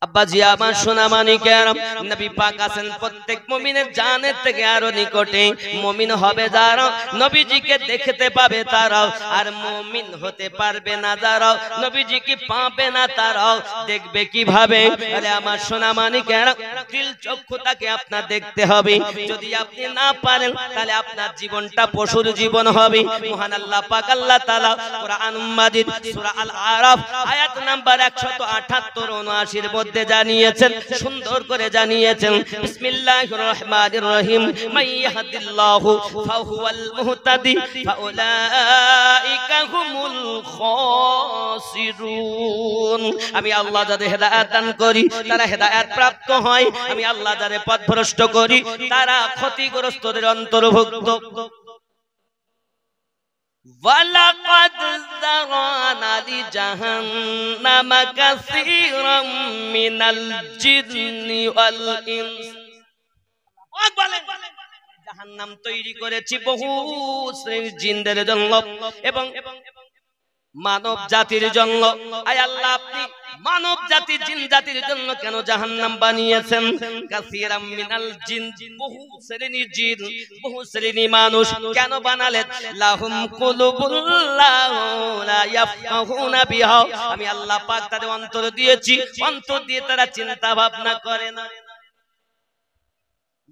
আব্বাজি আমার সোনা মানিকের, নবী পাক আছেন প্রত্যেক মুমিনের জানের থেকে আরো নিকটে। মুমিন হবে যারা নবীজিকে দেখতে পাবে তারাও, আর মুমিন হতে পারবে না যারা নবীজিকে পাবে না তারাও দেখবে কিভাবে? আরে আমার সোনা মানিকের, দিল চক্ষুটাকে আপনার দেখতে হবে। যদি আপনি না পারেন তাহলে আপনার জীবনটা পশুর জীবন হবে। মহান আল্লাহ পাক আল্লাহ তাআলা কোরআন মাজিদ সূরা আল আরাফ আয়াত নাম্বার 178 79 এর মধ্যে মধ্যে জানিয়েছেন, সুন্দর করে জানিয়েছেন, বিসমিল্লাহির রহমানির রহিম, মাইয়াহদিল্লাহু ফাহুয়াল মুহতাদি ফাউলাইকা হুমুল খাসিরুন। আমি আল্লাহ যাদের হেদায়েত দান করি তারা হেদায়েত প্রাপ্ত হয়, আমি আল্লাহ যাদের পথভ্রষ্ট করি তারা ক্ষতিগ্রস্তদের অন্তর্ভুক্ত। وَلَقَدْ ذَرَأْنَا لِجَهَنَّمَ كَثِيرًا مِنَ الْجِنِّ وَالْإِنسِ। জাহান্নাম তৈরি করেছি বহু শ্রেণীর জিনদের জন্য এবং মানব জাতির জন্য। আয় আল্লাহ, আপনি মানব জাতি জিন জাতির জন্য কেন জাহান্নাম বানিয়েছেন? কাসীরাম মিনাল জিন, বহু শ্রেণীর জিন, বহু শ্রেণীর মানুষ কেন বানালেন? লাহুম কুলুবুল লা ইয়াফকাহুনা বিহা, আমি আল্লাহ পাক তাদের অন্তর দিয়েছি, অন্তর দিয়ে তারা চিন্তা ভাবনা করে না।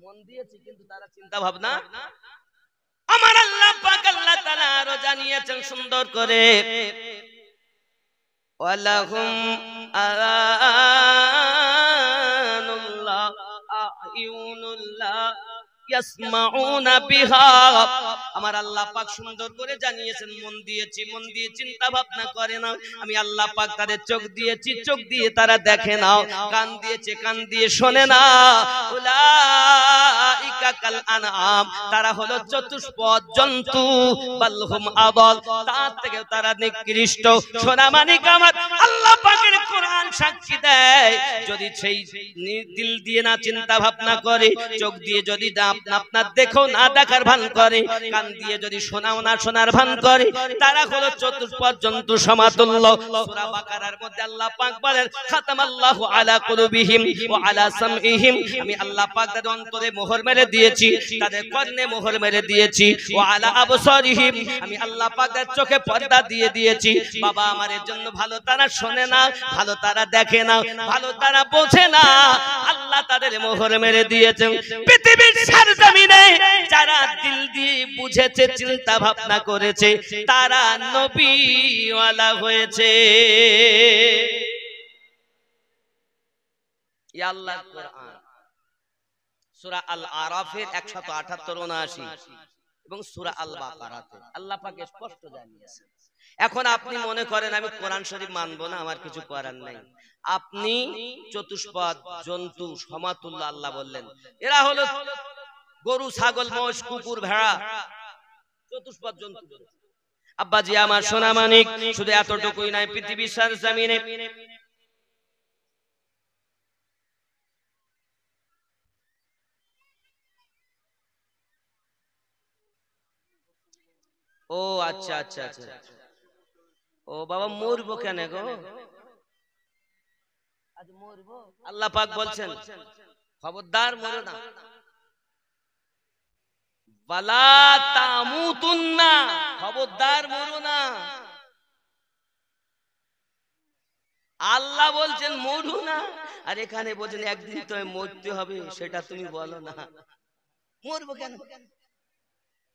মন দিয়েছি কিন্তু তারা চিন্তা ভাবনা। আমার আল্লাহ পাক আল্লাহ তাআলা আরো জানিয়েছেন সুন্দর করে, ওয়ালাহুম আযানুল্লাহ আ'য়ুনুল্লাহ ইয়াসমাউনা বিহা। আমার আল্লাহ পাক সুন্দর করে জানিয়েছেন মন দিয়েছি, মন দিয়ে চিন্তা ভাবনা করে না। আমি আল্লাহ পাক তাদের চোখ দিয়েছি, চোখ দিয়ে তারা দেখে না। কান দিয়েছে, কান দিয়ে শোনে না। উলাইকা কাল আনআম, তারা হলো চতুষ্পদ জন্তু। বালহুম আদাল, তার থেকে তারা নিকৃষ্ট। সোনা মানিক আমার আল্লাহ পাকের কোরআন সাক্ষী দেয়, যদি সেই দিল দিয়ে না চিন্তা ভাবনা করে, চোখ দিয়ে যদি আপনার দেখো না দেখার ভান করে, কান দিয়ে যদি শোনাও না শোনার ভান করে, তারা হলো চতুষ্পদ জন্তু সমাতুল্য। সূরা বাকারার মধ্যে আল্লাহ পাক বলেন, খাতামাল্লাহু আলা কুলুবিহিম ওয়া আলা সামইহিম, আমি আল্লাহ পাক তাদের অন্তরে মোহর মেরে দিয়েছি, তাদের কর্ণে মোহর মেরে দিয়েছি। ওয়া আলা আবসারিহিম, আমি আল্লাহ পাক তাদের চোখে পর্দা দিয়ে দিয়েছি। বাবা আমার এর জন্য ভালো তারা শোনে না, ভালো তারা দেখে না, ভালো তারা বোঝে না। আল্লাহ তাদের মোহর মেরে দিয়েছেন। পৃথিবীর সরজমিনে যারা দিল দিয়ে বুঝেছে, চিন্তা ভাবনা করেছে, তারা নবীওয়ালা হয়েছে। ইয়া আল্লাহর কোরআন সূরা আল আরাফের 178-79 এবং সূরা আল বাকারাতে আল্লাহ পাক স্পষ্ট জানিয়েছেন। এখন আপনি মনে করেন আমি কোরআন শরীফ মানবো না, আমার কিছু করার নাই। আপনি চতুষ্পদ জন্তু সমাতুল্য আল্লাহ বললেন, এরা হলো গরু, ছাগল, মোষ, কুকুর, ভেড়া, চতুষ্পদ জন্তু। আব্বাজি আমার সোনা মানিক, শুধু এতটুকুই নাই, পৃথিবীর সরজমিনে ও আচ্ছা আচ্ছা আচ্ছা, ও বাবা মরবো কেন গো? আজ মরবো? আল্লাহ পাক বলছেন খবরদার মরো না। ওয়ালা তামুতুন্না, খবরদার মরো না। আল্লাহ বলছেন মরো না, আর এখানে বলছেন একদিন তো মরতে হবে, সেটা তুমি বলো না। মরবো কেন?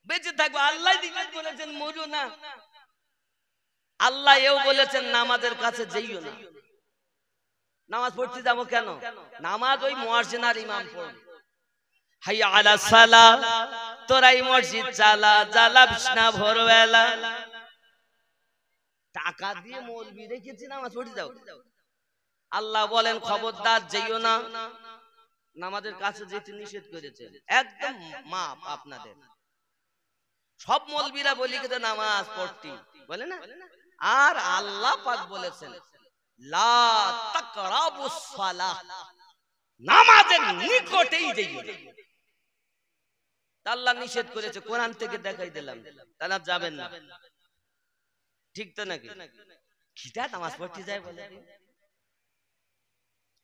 বেঁচে থাকবো। আল্লাহ বলেছেন মরো না। আল্লাহ এও বলেছেন নামাজের কাছে যেইও না। নামাজ পড়তে যাবো কেন? নামাজ ওই মুয়াজ্জিন আর ইমাম পড়বে। হাইয়া আলা সালাহ, তোরাই মসজিদ চালা, জ্বালাবিস না ভোরবেলা। টাকা দিয়ে মৌলবি রেখেছি নামাজ পড়তে যাও। আল্লাহ বলেন খবরদার যেইও না। নামাজের কাছে যেতে নিষেধ করেছেন, একদম মাপ আপনাদের। সব মৌলবীরা বলি কিন্তু নামাজ পড়তে বলে না। আর আল্লাহ পাক বলেছেন লা তাকরাবুস সালাহ, নামাজের নিকটেই যাইও। আল্লাহ নিষেধ করেছে, কোরআন থেকে দেখাই দিলাম, তারা যাবেন না। ঠিক তো নাকি? কিটা নামাজ পড়তে যায় বলে?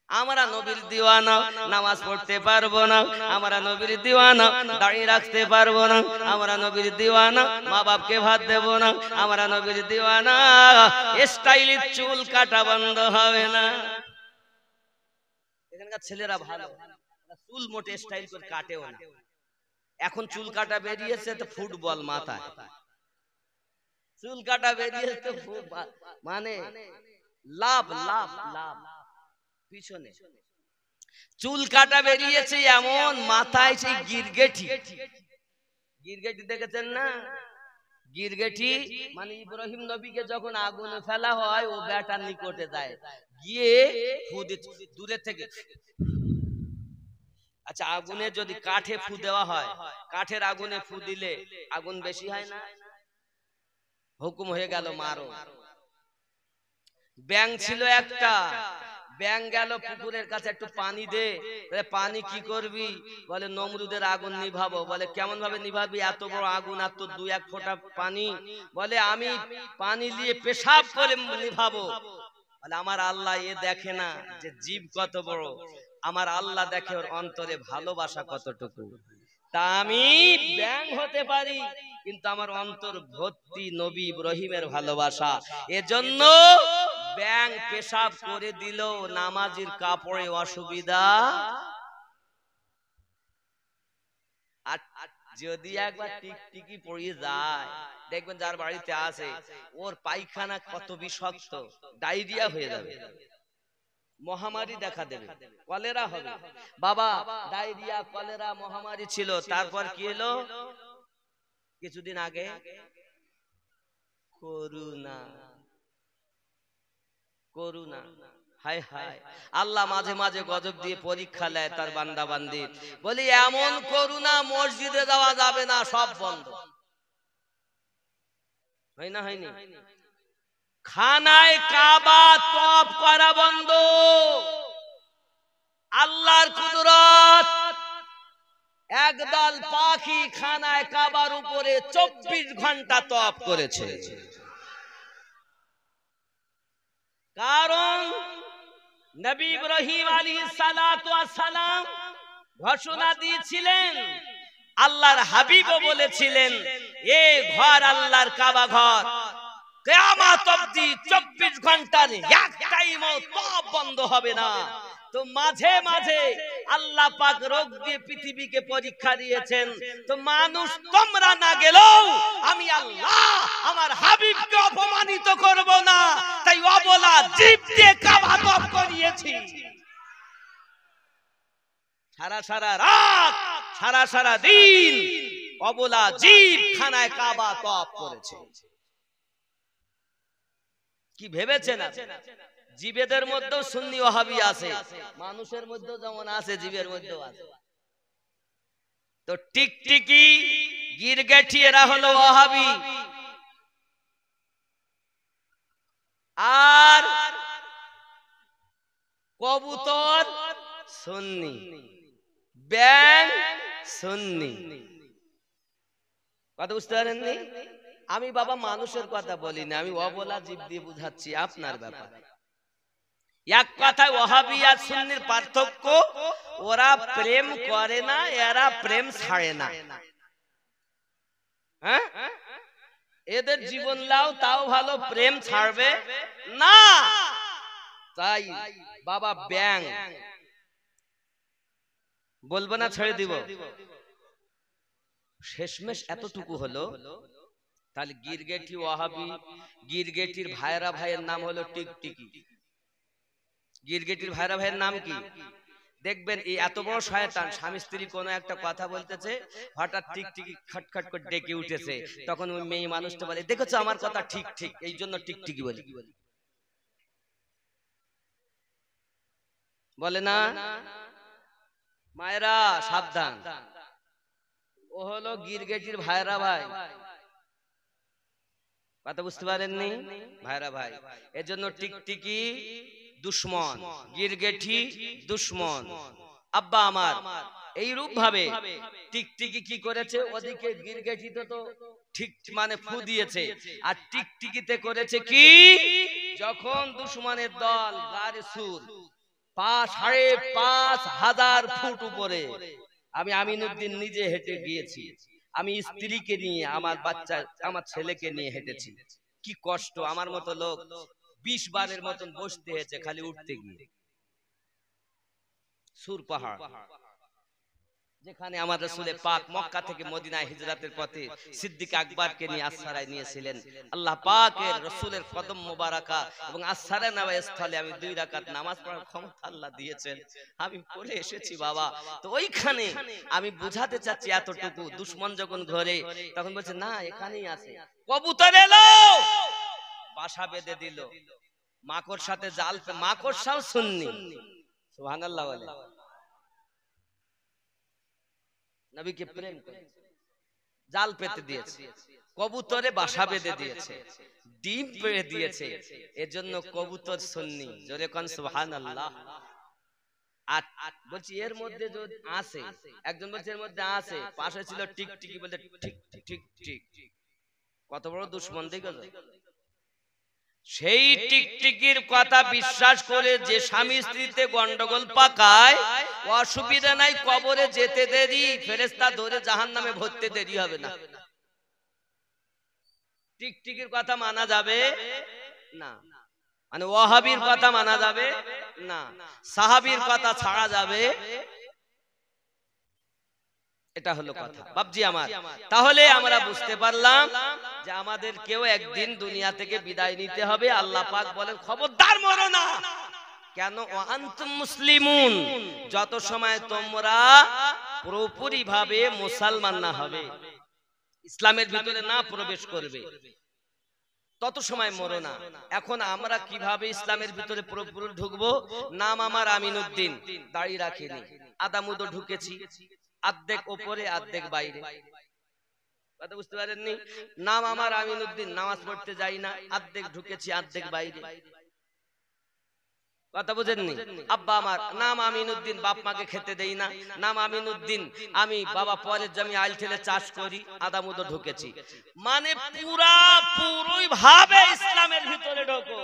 আমরা নবীর দিওয়ানা, নামাজ পড়তে পারবো না। আমরা নবীর দিওয়ানা, দাঁড়িয়ে রাখতে পারবো না। আমরা নবীর দিওয়ানা, মা বাপকে ভাত দেব না। আমরা নবীর দিওয়ানা, স্টাইলের চুল কাটা বন্ধ হবে না। এখানকার ছেলেরা ভালো, চুল মোটে স্টাইল করে কাটেও না। এখন চুল কাটা বেরিয়েছে তো ফুটবল মাথায়, চুল কাটা বেরিয়েছে তো মানে লাভ লাভ লাভ। পিছনে চুল কাটা বেরিয়েছে, এমন মাথায় সেই গিরগেটি। গিরগেটি দেখেছেন না? গিরগেটি মানে ইব্রাহিম নবীকে যখন আগুনে ফেলা হয়, ও বেটার নিকটে যায়, গিয়ে ফু দিচ্ছে দূরে থেকে। আচ্ছা, আগুনে যদি কাঠে ফু দেওয়া হয়, কাঠের আগুনে ফু দিলে আগুন বেশি হয় না? হুকুম হয়ে গেল মারো। ব্যাঙ ছিল একটা, ব্যাঙ গেল পুকুরের কাছে, একটু পানি দে। পানি কি করবি? বলে নমরুদের আগুন নিভাবো। বলে কেমন ভাবে নিভাবি? এত বড় আগুন আর তো 2-1 ফোঁটা পানি। বলে আমি পানি দিয়ে পেশাব করে নিভাবো। বলে আমার আল্লাহ এ দেখে না যে জীব কত বড়, আমার আল্লাহ দেখে ওর অন্তরে ভালোবাসা কতটুকু। তা আমি ব্যাঙ হতে পারি, কিন্তু আমার অন্তর ভর্তি নবী ইব্রাহিমের ভালোবাসা। এজন্য ব্যাঙ পেশাব করে দিল, নামাজির কাপড়ে অসুবিধা। আর যদি একবার টিকটিকি পড়িয়ে যায়, দেখবেন যার বাড়িতে আছে, ওর পায়খানা কত বিষাক্ত, ডায়রিয়া হয়ে যাবে, মহামারী দেখা দেবে, কলেরা হবে। বাবা, ডায়রিয়া কলেরা মহামারী ছিল, তারপর কি এলো কিছুদিন আগে? করুণা। করুণা। হায় হায়, আল্লাহ মাঝে মাঝে গজব দিয়ে পরীক্ষা নেয় তার বান্দা বান্দির। বলি এমন করুণা, মসজিদে যাওয়া যাবে না, সব বন্ধ। হয় না? হয়নি? খানায় কাবা তওয়াফ করা বন্ধ। আল্লাহর কুদরত, একদল পাখি খানায় কাবার উপরে 24 ঘন্টা তওয়াফ করেছে। কারণ নবী ইব্রাহিম আলাইহিস সালাতু ওয়াস সালাম ঘোষণা দিয়েছিলেন, আল্লাহর হাবিবও বলেছিলেন, এই ঘর আল্লাহর কাবা ঘর, কিয়ামত অবধি 24 ঘন্টার এক টাইমও তওয়াফ বন্ধ হবে না। তো মাঝে মাঝে আল্লাহ পাক রোগ দিয়ে পৃথিবীকে পরীক্ষা দিয়েছেন। তো মানুষ তোমরা না গেলেও আমি আল্লাহ আমার হাবিবকে অপমানিত করব না, তাই অবলা জীব দিয়ে কাবা তওয়াফ করিয়েছি। সারা রাত, সারা দিন অবলা জীব খানায় কাবা তওয়াফ করেছে। কি ভেবেছেন? জীবেদের মধ্যেও সুন্নি ওয়াহাবি আছে, মানুষের মধ্যেও যেমন আছে, জীবের মধ্যেও আছে। তো টিকটিকি, গিরগেটি এরা হলো ওয়াহাবি, আর কবুতর সুন্নি, ব্যাঙ সুন্নি। কথা বুঝতে পারেননি? আমি বাবা মানুষের কথা বলিনি, আমি অবলা জীব দিয়ে বুঝাচ্ছি আপনার ব্যাপার। এক কথায় ওয়াহাবি আর সুন্নির পার্থক্য, ওরা প্রেম করে না, এরা প্রেম ছাড়ে না। হ্যাঁ, এদের জীবন লাও তাও ভালো, প্রেম ছাড়বে না। তাই বাবা ব্যাঙ বলবো না, ছেড়ে দিব। শেষমেশ এতটুকু হলো, তাহলে গিরগেটি ওয়াহাবি, গিরগেটির ভাইরা ভাইয়ের নাম হলো টিকটিকি। গিরগেটির ভাইরা ভাইয়ের নাম কি? দেখবেন এই এত বড় শয়তান, স্বামী স্ত্রী কোনো একটা কথা বলতেছে, হঠাৎ টিকটিকি খটখট করে ডেকে উঠেছে, তখন ওই মেয়ে মানুষটা বলে, দেখেছো আমার কথা ঠিক ঠিক, এই জন্য টিকটিকি বলি। বলে না? মায়েরা সাবধান, ও হলো গিরগেটির ভাইরা ভাই। কথা বুঝতে পারেননি? ভাইরা ভাই, এজন্য টিকটিকি দুশ্মন, গিরগেটি দুশ্মন। আব্বা আমার এই রূপ ভাবে টিকটিকি কি করেছে, ওদিকে গিরগেটিতে তো ঠিক মানে ফু দিয়েছে, আর টিকটিকিতে করেছে কি, যখন দুশ্মনের দল গারে সুর 5,500 ফুট উপরে, আমি আমিনুদ্দিন নিজে হেঁটে গিয়েছি, আমি স্ত্রীকে নিয়ে, আমার বাচ্চা, আমার ছেলেকে নিয়ে হেঁটেছি। কি কষ্ট, আমার মতো লোক 20 বারের মতন বসতে হয়েছে খালি উঠতে গিয়ে। সুর পাহাড় যেখানে আমার রাসূল পাক মক্কা থেকে মদিনায় হিজরতের পথে সিদ্দিক আকবরকে নিয়ে আসসারায় নিয়েছিলেন। আল্লাহ পাকের রাসূলের কদম মোবারকা এবং আসসারা নামাজ স্থলে আমি 2 রাকাত নামাজ পড়ার ক্ষমতা আল্লাহ দিয়েছেন। আমি পড়ে এসেছি বাবা। তো ওইখানে আমি বুঝাতে চাচ্ছি এতটুকু, দুশমন যখন ঘরে তখন বলছে না এখানেই আছে, কবুতর এলো বাসা বেঁধে দিল, মাকড় সাথে জাল, মাকড়সাও সুন্নি, সুবহানাল্লাহ বলে, নবীকে প্রেম করে জাল পেতে দিয়েছে, কবুতরে বাসা বেঁধে দিয়েছে, ডিম পেড়ে দিয়েছে, এজন্য কবুতর সুন্নি। জোরে কোন সুবহানাল্লাহ। আর বলছি এর মধ্যে যদি আছে, একজন বলছে এর মধ্যে আছে, পাশে ছিল টিকটিকি, বলতে ঠিক ঠিক ঠিক, কত বড় দুশমন দেখো। সেই টিকটিকির কথা বিশ্বাস করে যে স্বামী স্ত্রীতে গন্ডগোল পাকায়, অসুবিধা নাই, কবরে যেতে দেরি, ফেরেশতা ধরে জাহান্নামে ভরতে দেরি হবে না। টিকটিকির কথা মানা যাবে না, মানে ওয়াহাবির কথা মানা যাবে না, সাহাবীর কথা ছাড়া যাবে, এটা হলো কথা বাপজি আমার। তাহলে আমরা বুঝতে পারলাম যে আমাদের কেউ একদিন দুনিয়া থেকে বিদায় নিতে হবে। আল্লাহ পাক বলেন খবরদার মরো না। কেন? আনতুম মুসলিমুন, যত সময় তোমরা পুরোপুরি ভাবে মুসলমান না হবে, ইসলামের ভিতরে না প্রবেশ করবে, তত সময় মরো না। এখন আমরা কিভাবে ইসলামের ভিতরে পুরোপুরি ঢুকবো? নাম আমার আমিনউদ্দিন, দাড়ি রাখিনি, আদামুদো ঢুকেছি, অর্ধেক ওপরে অর্ধেক বাইরে, কথা বুঝতে পারেননি? নাম আমার আমিনউদ্দিন, নামাজ পড়তে যাই না, অর্ধেক ঢুকেছি অর্ধেক বাইরে, কথা বুঝেননি? আব্বা আমার নাম আমিনউদ্দিন, বাপ মাকে খেতে দেই না, নাম আমিনউদ্দিন, আমি বাবা পরের জমি আইল ঠেলে চাষ করি, আদামুদো ঢুকেছি। মানে পুরোপুরি ভাবে ইসলামের ভিতরে ঢোকো,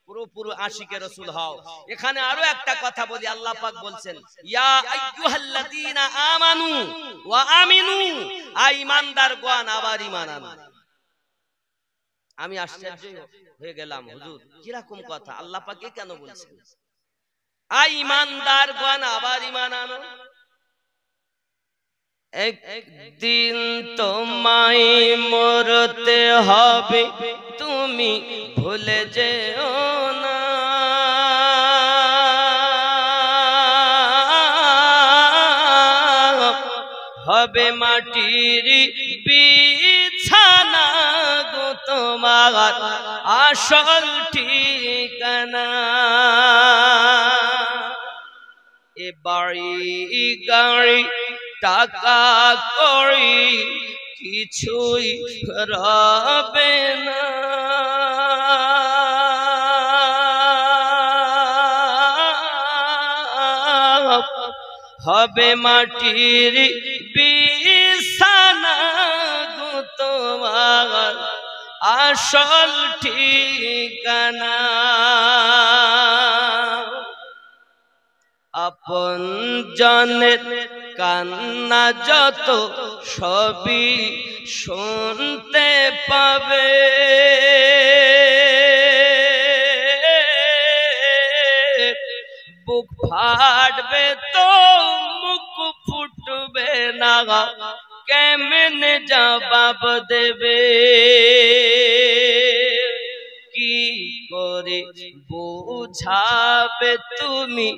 পুরোপুরি আশিকে রাসূল হও। এখানে আরো একটা কথা বলি, আল্লাহ পাক বলছেন ইয়া আইয়ুহাল্লাযীনা আমানু ওয়া আমিনু, আই ঈমানদারগণ আবার ঈমান আনো। আমি আশ্চর্য হয়ে গেলাম, হুজুর কিরকম কথা, আল্লাহ পাক কেন বলছেন আই ঈমানদারগণ আবার ঈমান আনো? একদিন তোমায় মরতে হবে, তুমি ভুলে যেও না, হবে মাটির বিছানা গো তোমার আসল ঠিকানা। এ বাড়ি গাড়ি টাকা করি কিছুই রবে না, হবে মাটির বিছানা গো তোমার আসল ঠিকানা। আপন জনের কান্না যত সবই শুনতে পাবে, বুক ফাটবে তো মুখ ফুটবে না, কেমনে জবাব দেবে, কি করে বুঝাবে তুমি,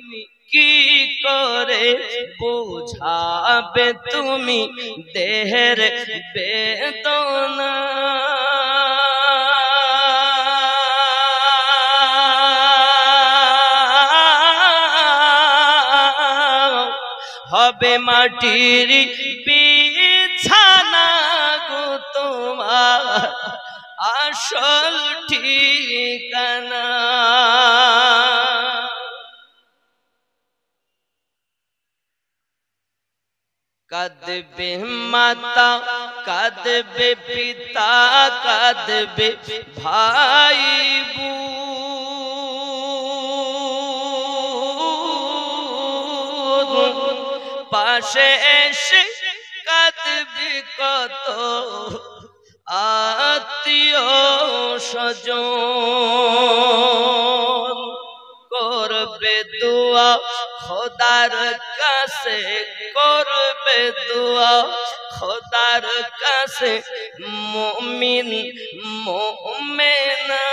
কি করে বুঝাবে তুমি দেহের বেদনা। হবে মাটির বিছানা গো তোমার আসল ঠিকানা। কাঁদবে মাতা, কাঁদবে পিতা, কাঁদবে ভাই বোন, পাশে এসে কাঁদবে কত আত্মীয় স্বজন, করবে দোয়া, খোদার কাছে করবে দোয়া, খোদার কাছে মুমিন মুমিনা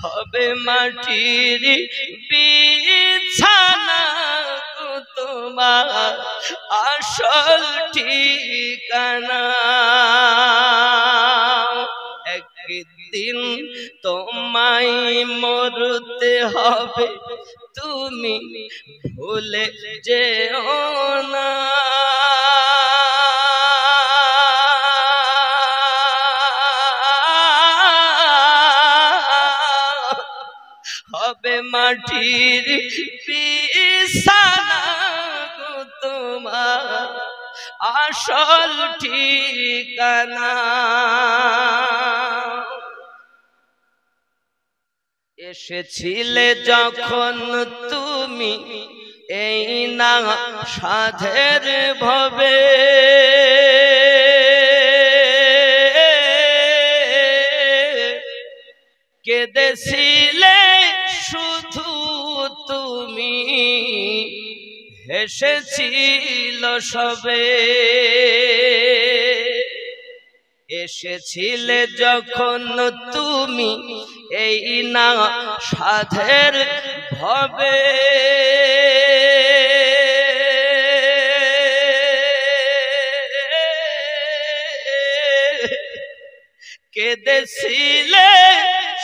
হবে মাটির বিছানা গো তোমার আসল ঠিকানা। একদিন তোমায় মরতে হবে, তুমি ভুলে যেও না। হবে মাটির বিছানা গো তোমার আসল ঠিকানা। এসেছিলে যখন তুমি এই না সাধের ভবে, কেঁদেছিলে শুধু তুমি, হেসেছিল সবে। এসেছিলে যখন তুমি এই না সাধের ভবে, কেঁদেছিলে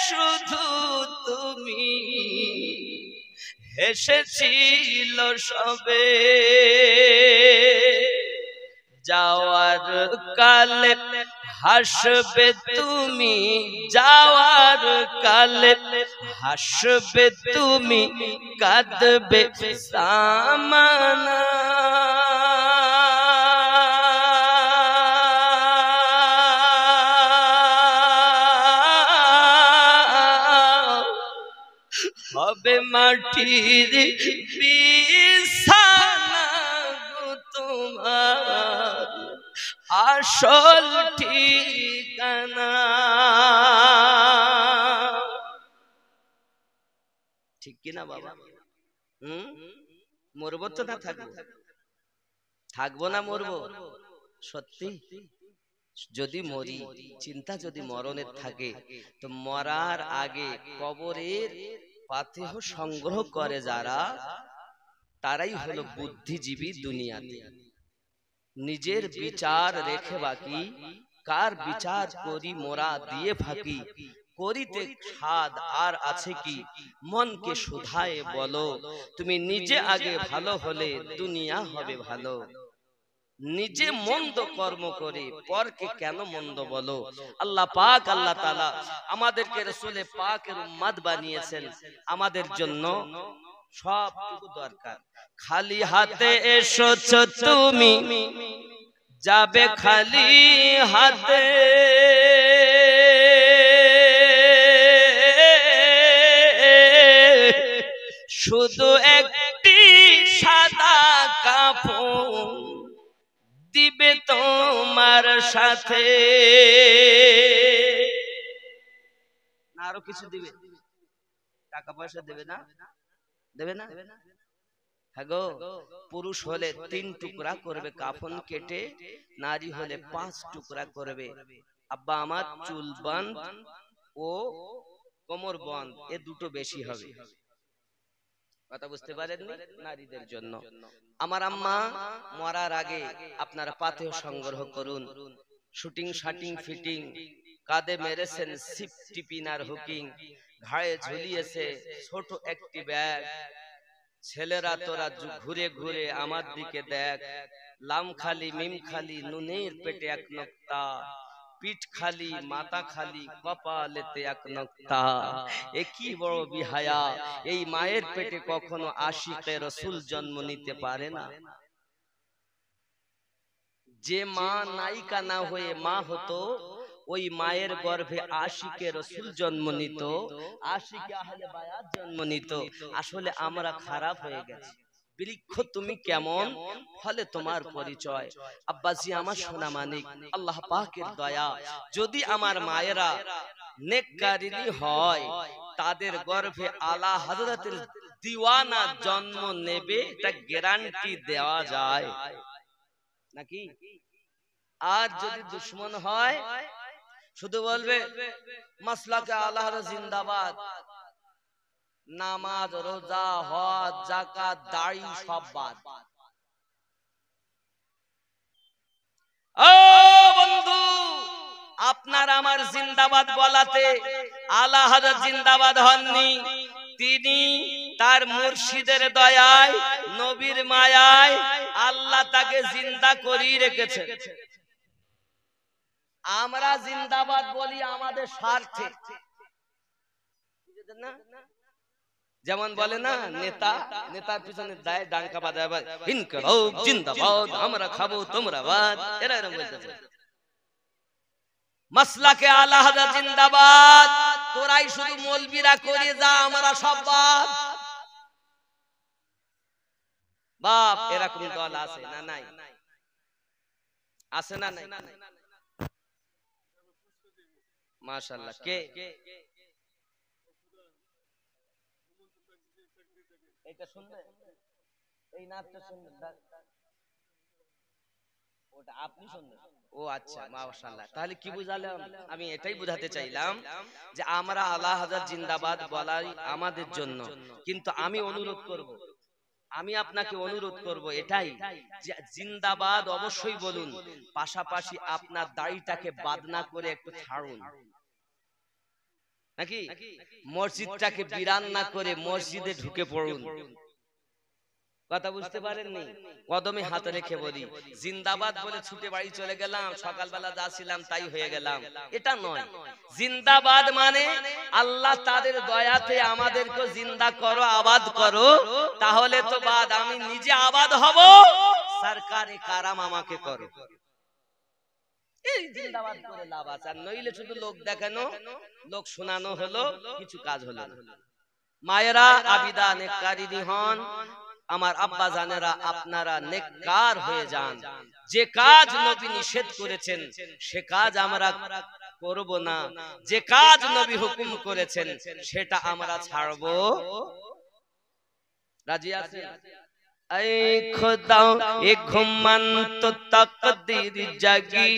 শুধু তুমি, হেসেছিল সবে। যাওয়ার কালে হাসবে তুমি, যাওয়ার কালে হাসবে তুমি, কাঁদবে জামানা। হবে মাটির বিছানা গো তোমার আসল ঠিকানা। ঠিক কিনা বাবা? মরবো তো না থাকবো? থাকবো না মরবো? সত্যি যদি মরি, চিন্তা যদি মরণের থাকে, তো মরার আগে কবরের পাথেহ সংগ্রহ করে যারা, তারাই হলো বুদ্ধিজীবী দুনিয়াতে। নিজের বিচার রেখে বাকি, কার বিচার করি মোরা দিয়ে ফাঁকি, করিতে স্বাদ আর আছে কি, মনকে শুধায়ে বলো, তুমি নিজে আগে ভালো হলে দুনিয়া হবে ভালো। নিজে মন্দ কর্ম করে পরকে কেন মন্দ বলো। আল্লাহ পাক আল্লাহ তাআলা আমাদেরকে রাসূলে পাকের উম্মত বানিয়েছেন, আমাদের জন্য সবটুকু দরকার। খালি হাতে এসেছো তুমি, যাবে খালি হাতে, শুধু একটি সাদা কাফন দিবে তোমার সাথে। আরো কিছু দিবে? টাকা পয়সা দেবে না? দেবে না? হ্যাঁ গো, পুরুষ হলে 3 টুকরা করবে কাফন কেটে, নারী হলে 5 টুকরা করবে। আব্বা আমার চুল বাঁধ ও কোমর বাঁধ, এ দুটো বেশি হবে। কথা বুঝতে পারেননি? নারীদের জন্য। আমার আম্মা মরার আগে আপনারা পাথেয় সংগ্রহ করুন। শুটিং শাটিং ফিটিং, কাঁধে মেরেছেন সিফটি পিনার হুকিং, ঘাড়ে ঝুলিয়েছে ছোট একটি ব্যাগ। ছেলেরা তোরা ঘুরে ঘুরে আমার দিকে দেখ, লাম খালি মিম খালি নুনের পেটে এক নক্তা, পিঠ খালি মাথা খালি কপালেতে এক নক্তা। এ কি বড় বিহায়া, এই মায়ের পেটে কখনো আশিকে রাসূল জন্ম নিতে পারে না। যে মা নায়িকা না হয়ে মা হতো, ওই মায়ের গর্ভে আশিকে রাসূল জন্ম নিত, আশিকে আহলে বায়াত জন্ম নিত। আসলে আমরা খারাপ হয়ে গেছি। বৃক্ষ তুমি কেমন, ফলে তোমার পরিচয়। আব্বাজি আমার সোনা মানিক, আল্লাহ পাকের দয়া, যদি আমার মায়েরা নেককারিনী হয়, তাদের গর্ভে আলা হযরতের দিওয়ানা জন্ম নেবে, এটা গ্যারান্টি দেওয়া যায় নাকি? আর যদি দুশ্মন হয়, শুধু বলবে মাসলাকে আলা হযরত জিন্দাবাদ, নামাজ রোজা হজ যাকাত দাড়ি সব বাদ। ও বন্ধু, আপনার আমার জিন্দাবাদ বলাতে আলা হযরত জিন্দাবাদ হননি, তিনি তার মুর্শিদের দয়ায় নবীর মায়ায় আল্লাহ তাকে জিন্দা করিয়ে রেখেছেন। আমরা জিন্দাবাদ বলি আমাদের স্বার্থে, যেমন বলে না নেতা, নেতার পিছনে দায় ডাঙ্কা বাজায় ইনকলাব জিন্দাবাদ, আমরা খাবো তোমরা বাদ, এরা এরকম বলতেছে। মাসলাকে আলা হযরত জিন্দাবাদ, তোরাই শুধু মৌলবীরা করে যা, আমরা সব বাদ। বাপ এরকম দল আছে না নাই? আছে না নাই? মাশাআল্লাহ। কে এটা শুনবে? এই নাচটা শুনবে? ওটা আপনি শুনবেন? ও আচ্ছা, মাশাআল্লাহ। তাহলে কি বুঝালাম? আমি এটাই বুঝাতে চাইলাম যে আমরা আলা হযরত জিন্দাবাদ বলাই আমাদের জন্য, কিন্তু আমি অনুরোধ করব, আমি আপনাকে অনুরোধ করব এটাই যে জিন্দাবাদ অবশ্যই বলুন, পাশাপাশি আপনার দাড়িটাকে বাদ না করে একটু ছাড়ুন নাকি? মসজিদটাকে বিরান না করে মসজিদে ঢুকে পড়ুন। কথা বুঝতে পারেননি? কদমে হাত রেখে বলি, জিন্দাবাদ বলে ছুটে বাড়ি চলে গেলাম, সকালবেলা যাচ্ছিলাম তাই হয়ে গেলাম, এটা নয়। জিন্দাবাদ মানে আল্লাহ তাদের দয়াতে আমাদেরকে জিন্দা করো, আবাদ করো, তাহলে তো বাদ, আমি নিজে আবাদ হব, সরকারে কারাম আমাকে করো। এই জিন্দাবাদ করে লাভ আছে, আর নইলে শুধু লোক দেখানো, লোক শোনানো হলো, কিছু কাজ হলো না। মায়েরা আবিদা নেককারিনী হন, আমার আব্বা জানেরা আপনারা নেককার হয়ে যান। যে কাজ নবী নিষেধ করেছেন সে কাজ আমরা করব না, যে কাজ নবী হুকুম করেছেন সেটা আমরা ছাড়বো। রাজি আছেন? ऐ खुदा एक घुमन तो तकदीर जगी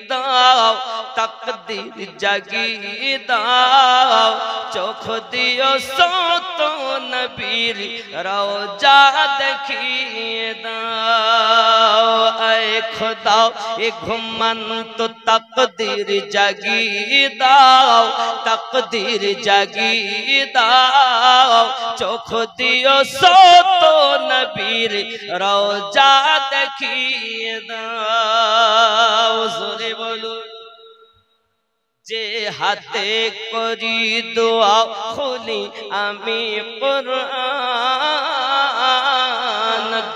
दाओ, तकदीर जगी दाओ, चोख दियो सो तो नबीर रोजा देखिए दाओ। ऐ खुदा एक घुमन तो तकदीर जगी दाओ, तकदीर जगी दाओ, चोख दियो सो तो नबी রওজা দেখিয়ে দাও। জোরে বলুন। যে হাতে করি দোয়া খুলি আমি কোরআন,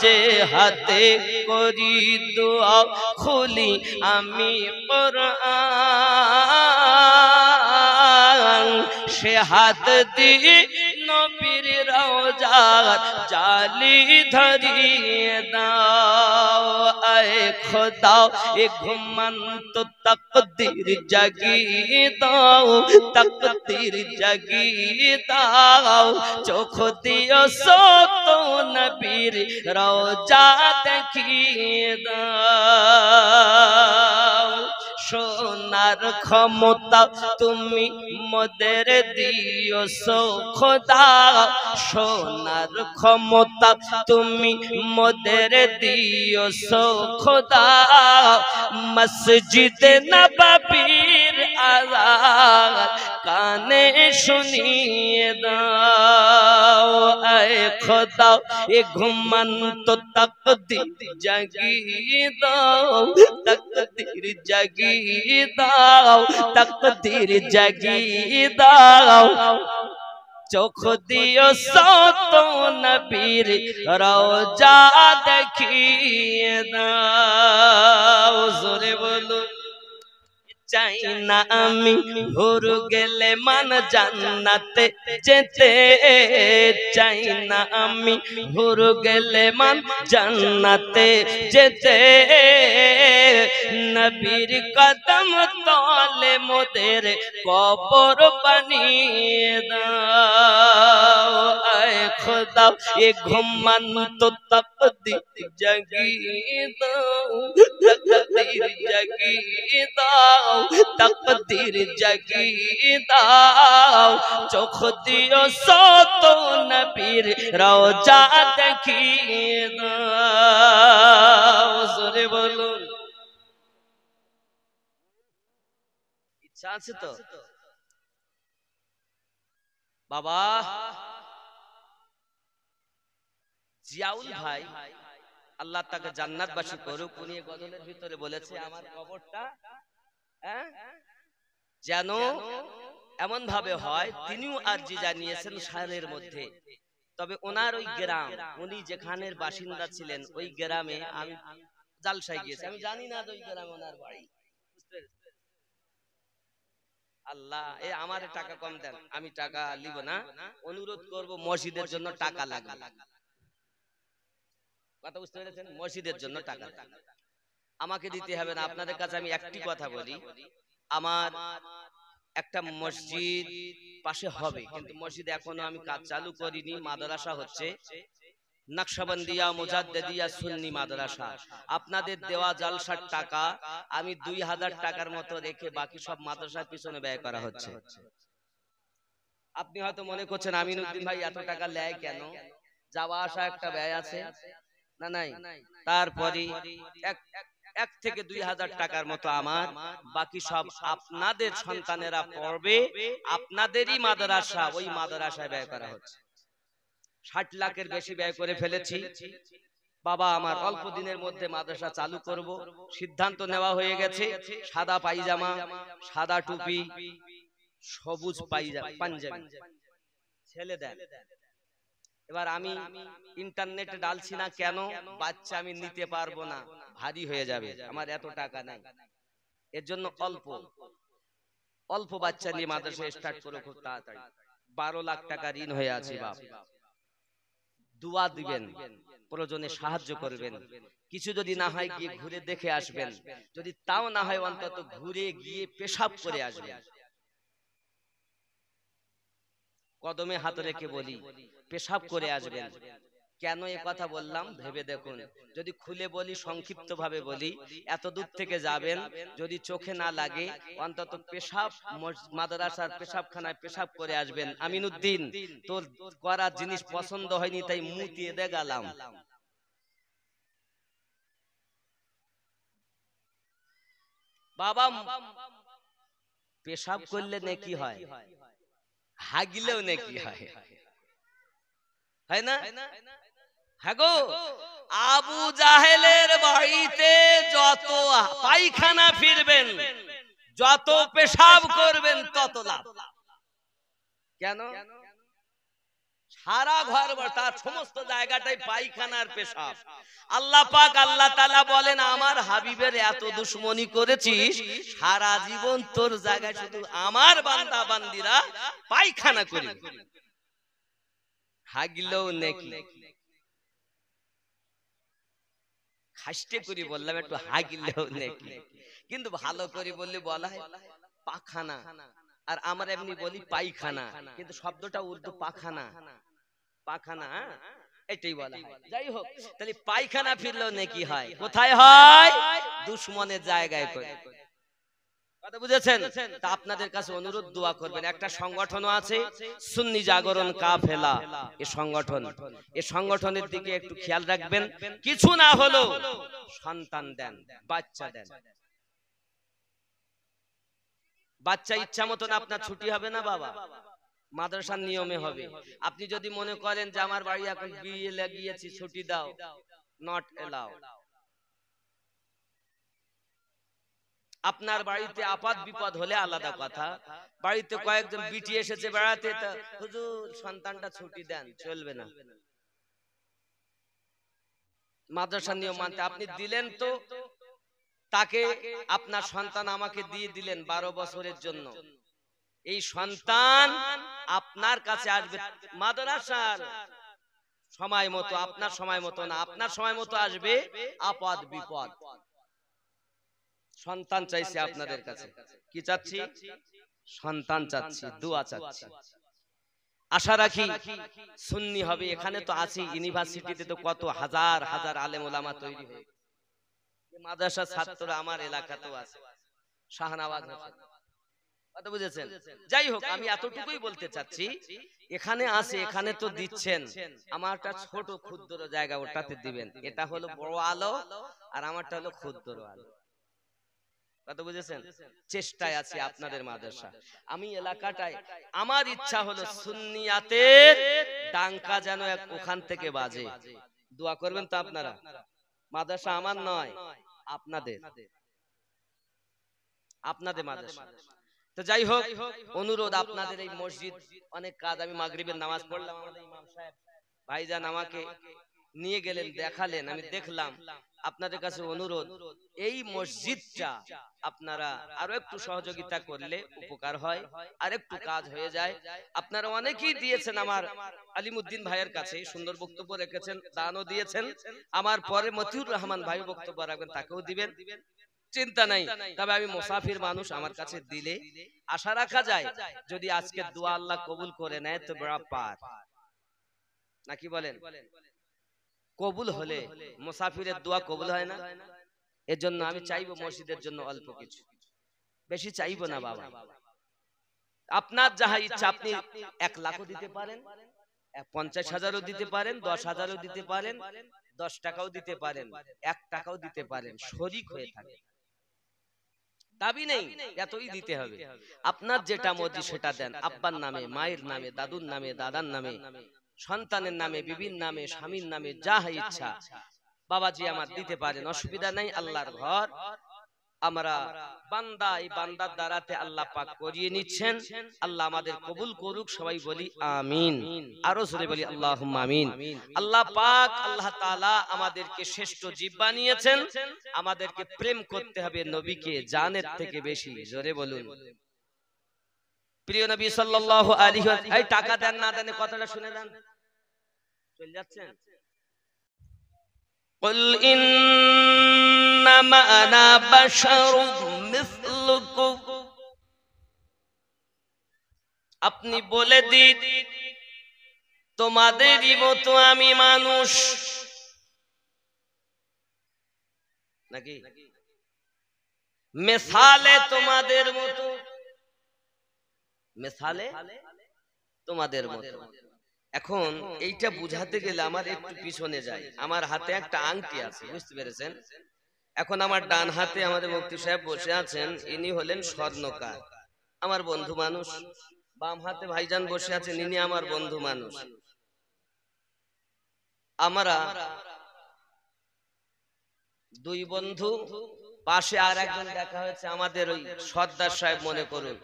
যে হাতে করি দোয়া খুলি আমি কোরআন, সে হাত দিয়ে নবীর রওজার জালি ধরিয়ে দাও। ऐ खुदा एक घुमन तो तकदीर जगी दाओ, तकदीर जगी दाओ, चोख दियो सो तो नबीर रौजा देखिए दाओ। সোনার ক্ষমতা তুমি মোদের দিও সো খোদা, সোনার ক্ষমতা তুমি মোদের দিও সো খোদা, মসজিদ নববীর আযান কানে শুনিয়ে দাও। ऐ खुदा ये घुमन तो तकदीर जगी दाओ, तकदीर जगी दाओ, तकदीर जगी दाओ, चोख दियो सो तो नबीर रौजा देखिए दाओ। जोरे बोलो। চাই না আমি হুর গেলে মান জান্নাতে যেতে চাই না আমি হুর গেলে মান জান্নাতে যেতে নবীর কদম তলে মোদের কবর বানিয়ে দাও আয় খোদা এ ঘুমন্ত তকদীর জাগিয়ে দাও তকদীর জাগিয়ে দাও তকদীর জাগিয়ে দাও চোখ দিও সত নবীর রওজা দেখিয়ে দাও জোরে বলুন ইচ্ছা আছে তো বাবা জিয়াউল ভাই আল্লাহ তাকে জান্নাতবাসী করুক উনি গজলের ভিতরে বলেছে আমার কবরটা যেন এমন ভাবে হয় তিনিও আরজি জানিয়েছেন শাহরের মধ্যে তবে ওনার ওই গ্রাম উনি যেখানের বাসিন্দা ছিলেন ওই গ্রামে আমি জালসায় গিয়েছি আমি জানি না ওই গ্রামে ওনার বাড়ি আল্লাহ এই আমার টাকা কম দেন আমি টাকা নিব না অনুরোধ করব মসজিদের জন্য টাকা লাগবে কথা বুঝতে পেরেছেন মসজিদের জন্য টাকা আমাকে দিতে হবে না আপনাদের কাছে আমি একটি কথা বলি আমার একটা মসজিদ পাশে হবে কিন্তু মসজিদ এখনো আমি কাজ চালু করিনি মাদ্রাসা হচ্ছে নকশবন্দিয়া মুজাদ্দিদিয়া সুন্নি মাদ্রাসা আপনাদের দেওয়া জালসার টাকা আমি 2000 টাকার মতো রেখে বাকি সব মাদ্রাসার পিছনে ব্যয় করা হচ্ছে আপনি হয়তো মনে করছেন আমিনউদ্দিন ভাই এত টাকা নেয় কেন যাওয়া আসা একটা ব্যয় আছে না নাই তারপরে 1 থেকে 2000 টাকার মতো আমার বাকি সব আপনাদের সন্তানেরা পড়বে আপনাদেরই মাদ্রাসা ওই মাদ্রাসায় ব্যয় করা হচ্ছে 60 লাখের বেশি ব্যয় করে ফেলেছি বাবা আমার অল্প দিনের মধ্যে মাদ্রাসা চালু করব সিদ্ধান্ত নেওয়া হয়ে গেছে সাদা পায়জামা সাদা টুপি সবুজ পাঞ্জাবি ছেলে দেন এবার আমি ইন্টারনেটে ডালছি না কেন বাচ্চা আমি নিতে পারবো না ভারী হয়ে যাবে আমার এত টাকা নাই এর জন্য অল্প বাচ্চা নিয়ে মাদ্রাসা স্টার্ট করে খুব তাড়াতাড়ি 12 লাখ টাকা ঋণ হয়ে আছে বাপ দোয়া দিবেন প্রয়োজনে সাহায্য করবেন কিছু যদি না হয় গিয়ে ঘুরে দেখে আসবেন যদি তাও না হয় অন্তত ঘুরে গিয়ে পেশাব করে আসবেন কদমে হাত রেখে বলি পেশাব করে আসবেন কেন এই কথা বললাম ভেবে দেখুন যদি খুলে বলি সংক্ষিপ্ত ভাবে বলি এত দূর থেকে যাবেন যদি চোখে না লাগে অন্তত পেশাব মাদ্রাসার পেশাবখানায় পেশাব করে আসবেন আমিনউদ্দিন তোর করা জিনিস পছন্দ হয়নি তাই মুতিয়ে দে গেলাম বাবা পেশাব করলে নেকি হয় হাগিলেও নেকি হয় না হাগো আবু জাহেলের বাড়িতে যত পায়খানা ফিরবেন যত পেশাব করবেন তত লাভ কেন সারা ঘর তার সমস্ত জায়গাটাই পায়খানার পেশাব আল্লাহ পাক আল্লাহ তাআলা বলেন আমার হাবিবের এত দুশমনি করেছিস সারা জীবন তোর জায়গায় শুধু আমার বান্দা বান্দিরা পায়খানা করে হাগিলেও নেকি খাসতে করি বললাম একটু হাগিলেও নেকি কিন্তু ভালো করে বললে বলা হয় পাখানা আর আমরা এমনি বলি পায়খানা কিন্তু শব্দটা উর্দু পাখানা পাখানা এটাই বলা হয় যাই হোক তাহলে পায়খানা ফিরলেও নেকি হয় কোথায় হয় দুশমনের জায়গায় করে কথা বুঝেছেন তা আপনাদের কাছে অনুরোধ দোয়া করবেন একটা সংগঠন আছে সুন্নি জাগরণ কাফেলা এই সংগঠনের দিকে একটু খেয়াল রাখবেন কিছু না হলো সন্তান দেন বাচ্চা দেন বাচ্চা ইচ্ছা মতন আপনার ছুটি হবে না বাবা মাদ্রাসার নিয়মে হবে আপনি যদি মনে করেন যে আমার বাড়ি এখন বিয়ে লাগিয়েছি ছুটি দাও নট এলাও আপনার বাড়িতে আপাত বিপদ হলে আলাদা কথা বাড়িতে কয়েকজন বিটি এসেছে বেড়াতে তা হুজুর সন্তানটা ছুটি দেন চলবে না মাদ্রাসার নিয়ম মানতে আপনি দিলেন তো তাকে আপনার সন্তান আমাকে দিয়ে দিলেন 12 বছরের জন্য। এই সন্তান আপনার কাছে আসবে মাদ্রাসার সময় মতো, আপনার সময় মতো না, আপনার সময় মতো আসবে আপদ বিপদ। সন্তান চাইছে আপনাদের কাছে, কি চাচ্ছি? সন্তান চাচ্ছি, দোয়া চাচ্ছি। আশা রাখি সুন্নি হবে। এখানে তো আছে, ইউনিভার্সিটিতে তো কত হাজার হাজার আলেম ওলামা তৈরি হয়ে, মাদ্রাসার ছাত্ররা আমার এলাকাতেও আছে, শাহনাবাজ কথা বুঝেছেন? যাই হোক, আমি এতটুকুই বলতে চাচ্ছি, এখানে আছে, এখানে তো দিচ্ছেন, আমারটা ছোট ক্ষুদ্র জায়গা, ওটাতে দিবেন। এটা হলো বড় আলো আর আমারটা হলো ক্ষুদ্র আলো, কথা বুঝেছেন? চেষ্টায় আছি আপনাদের মাদ্রাসা। আমি এলাকাটায়, আমার ইচ্ছা হলো সুন্নিয়াতের ডাঙ্কা যেন ওখান থেকে বাজে। দোয়া করবেন তো আপনারা। মাদ্রাসা আমার নয়, আপনাদের, আপনাদের মাদ্রাসা। তো যাই হোক, অনুরোধ, আপনাদের এই মসজিদ অনেক কাজ, আমি মাগরিবের নামাজ পড়লাম, আমাদের ইমাম সাহেব ভাইজান আমাকে নিয়ে গেলেন, দেখালেন, আমি দেখলাম। আপনাদের কাছে অনুরোধ, এই মসজিদটা আপনারা আরো একটু সহযোগিতা করলে উপকার হয়, আর একটু কাজ হয়ে যায়। আপনারা অনেকেই দিয়েছেন, আমার আলিমউদ্দিন ভাইয়ের কাছে সুন্দর বক্তব্য রেখেছেন, দানও দিয়েছেন। আমার পরে মতিউর রহমান ভাই বক্তব্য রাখবেন, তাকেও দিবেন, চিন্তা নাই। তবে আমি মুসাফির মানুষ, আমার কাছে দিলে আশা রাখা যায় যদি আজকে দোয়া আল্লাহ কবুল করে নেয় তো বড় পার, নাকি বলেন? কবুল হলে মুসাফিরের দোয়া কবুল হয় না? এর জন্য আমি চাইবো মসজিদের জন্য অল্প কিছু, বেশি চাইবো না বাবা। আপনার যাহা ইচ্ছা, আপনি 1 লাখও দিতে পারেন, 50,000ও দিতে পারেন, 10,000ও দিতে পারেন, 10 টাকাও দিতে পারেন, 1 টাকাও দিতে পারেন, শরীক হয়ে থাকে, দাবি নেই এতই দিতে হবে। আপনার যেটা মর্জি সেটা দেন, আব্বার নামে, মায়ের নামে, দাদুর নামে, দাদার নামে, সন্তানের নামে, বিবির নামে, স্বামীর নামে, যা ইচ্ছা বাবাজি আমার দিতে পারেন, অসুবিধা নাই। আল্লাহর ঘর আমরা বান্দা, এই বান্দার দ্বারাতে আল্লাহ পাক করিয়ে নিচ্ছেন। আল্লাহ আমাদের কবুল করুক, সবাই বলি আমিন, আরো জোরে বলি আল্লাহুম্মা আমিন। আল্লাহ পাক, আল্লাহ তাআলা আমাদেরকে শ্রেষ্ঠ জীব বানিয়েছেন, আমাদেরকে প্রেম করতে হবে নবীকে জানের থেকে বেশি, জোরে বলুন প্রিয় নবী সাল্লাল্লাহু আলাইহি ওয়াসাল্লাম। এই টাকা দেন না দেন কথাটা শুনে দেন, চলে যাচ্ছেন। কুল ইন্নামা আনা বাশারুম মিসলুকুম, আপনি বলে দিন তোমাদেরই মতো আমি মানুষ, নাকি মিসালে তোমাদের মতো, মিসালে তোমাদের মতো। এখন এইটা বুঝাতে গেলে আমার একটু পিছনে যাই। আমার হাতে একটা আংটি আছে, বুঝতে পেরেছেন? এখন আমার ডান হাতে আমাদের মুফতি সাহেব বসে আছেন, ইনি হলেন স্বর্ণকার, আমার বন্ধু মানুষ। বাম হাতে ভাইজান বসে আছেন, ইনি আমার বন্ধু মানুষ। আমরা 2 বন্ধু, পাশে আর একজন দেখা হয়েছে আমাদের ওই সর্দার সাহেব, মনে করুন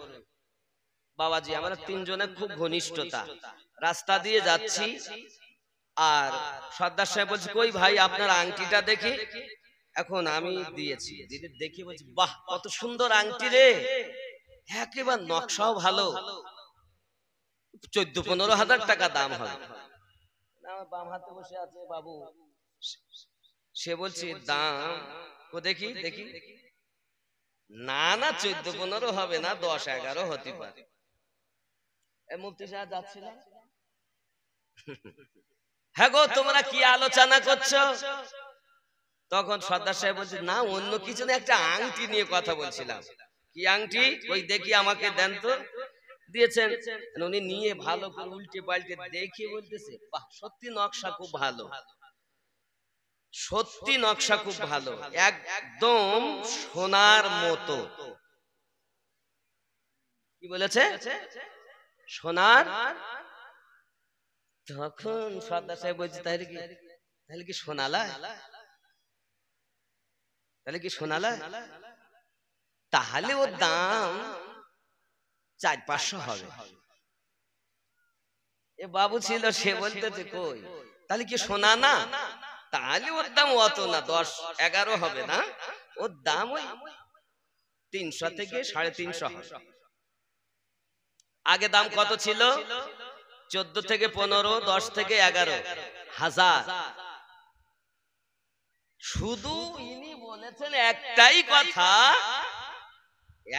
বাবাজি, আমরা 3 জনের খুব ঘনিষ্ঠতা। রাস্তা দিয়ে যাচ্ছি, আর সর্দার সাহেব বলছে, কই ভাই আপনার আংটিটা দেখি। এখন আমি দিয়েছি, দেখি বলছি, বাহ কত সুন্দর আংটি রে, একেবারে নকশাও ভালো, 14-15 হাজার টাকা দাম হবে। আমার বাম হাতে বসে আছে বাবু, সে বলছে দাম, ও দেখি দেখি, না না 14-15 হবে না, 10-11 হতে পারে। মুফতি সাহেব যাচ্ছিল, হ্যাঁ গো তোমরা কি আলোচনা করছো? তখন সর্দার সাহেব বলছে, না অন্য কিছু না, একটা আংটি নিয়ে কথা বলছিলাম। কি আংটি? ওই দেখি আমাকে দেন তো। দিয়েছেন, উনি নিয়ে ভালো করে উল্টে পাল্টে দেখে বলতেছে, বাহ সত্যি নকশা খুব ভালো, সত্যি নকশা খুব ভালো, একদম সোনার মতো। কি বলেছে? সোনার। তখন সর্দার সাহেব বলছে, তাহলে কি সোনালা, তাহলে কি সোনালা, তাহলে ওর দাম 400-500 হবে। এ বাবু ছিল, সে বলতেছে কই, তাহলে কি সোনা না, তাহলে ওর দাম অত না, 10-11 হবে না, ওর দাম ওই 300 থেকে 350। আগে দাম কত ছিল? 14 থেকে 15, 10 থেকে 11 হাজার। শুধু ইনি বলেছেন একটাই কথা,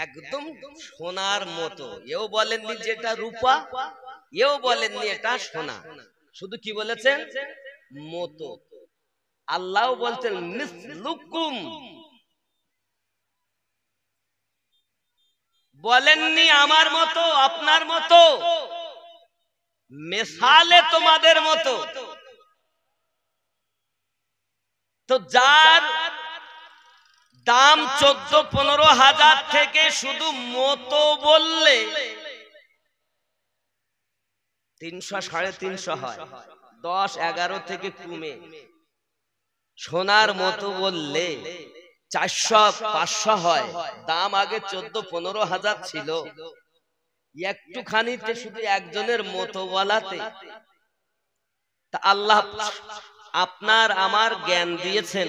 একদম সোনার মতো। এও বলেননি যেটা রূপা, এও বলেননি এটা সোনা, শুধু কি বলেছেন? মতো। আল্লাহ বলতেন মিসলুকুম, বলেননি আমার মতো আপনার মতো, মেসালে তোমাদের মতো। তো যার দাম 14-15 হাজার থেকে শুধু মতো বললে 300-350 হয়, 10-11 থেকে কমে। সোনার মতো বললে 400-500 হয়। দাম আগে 14-15 হাজার ছিল, একটুখানিতে শুধু একজনের মতো বলাতে। তা আল্লাহ আপনার আমার জ্ঞান দিয়েছেন,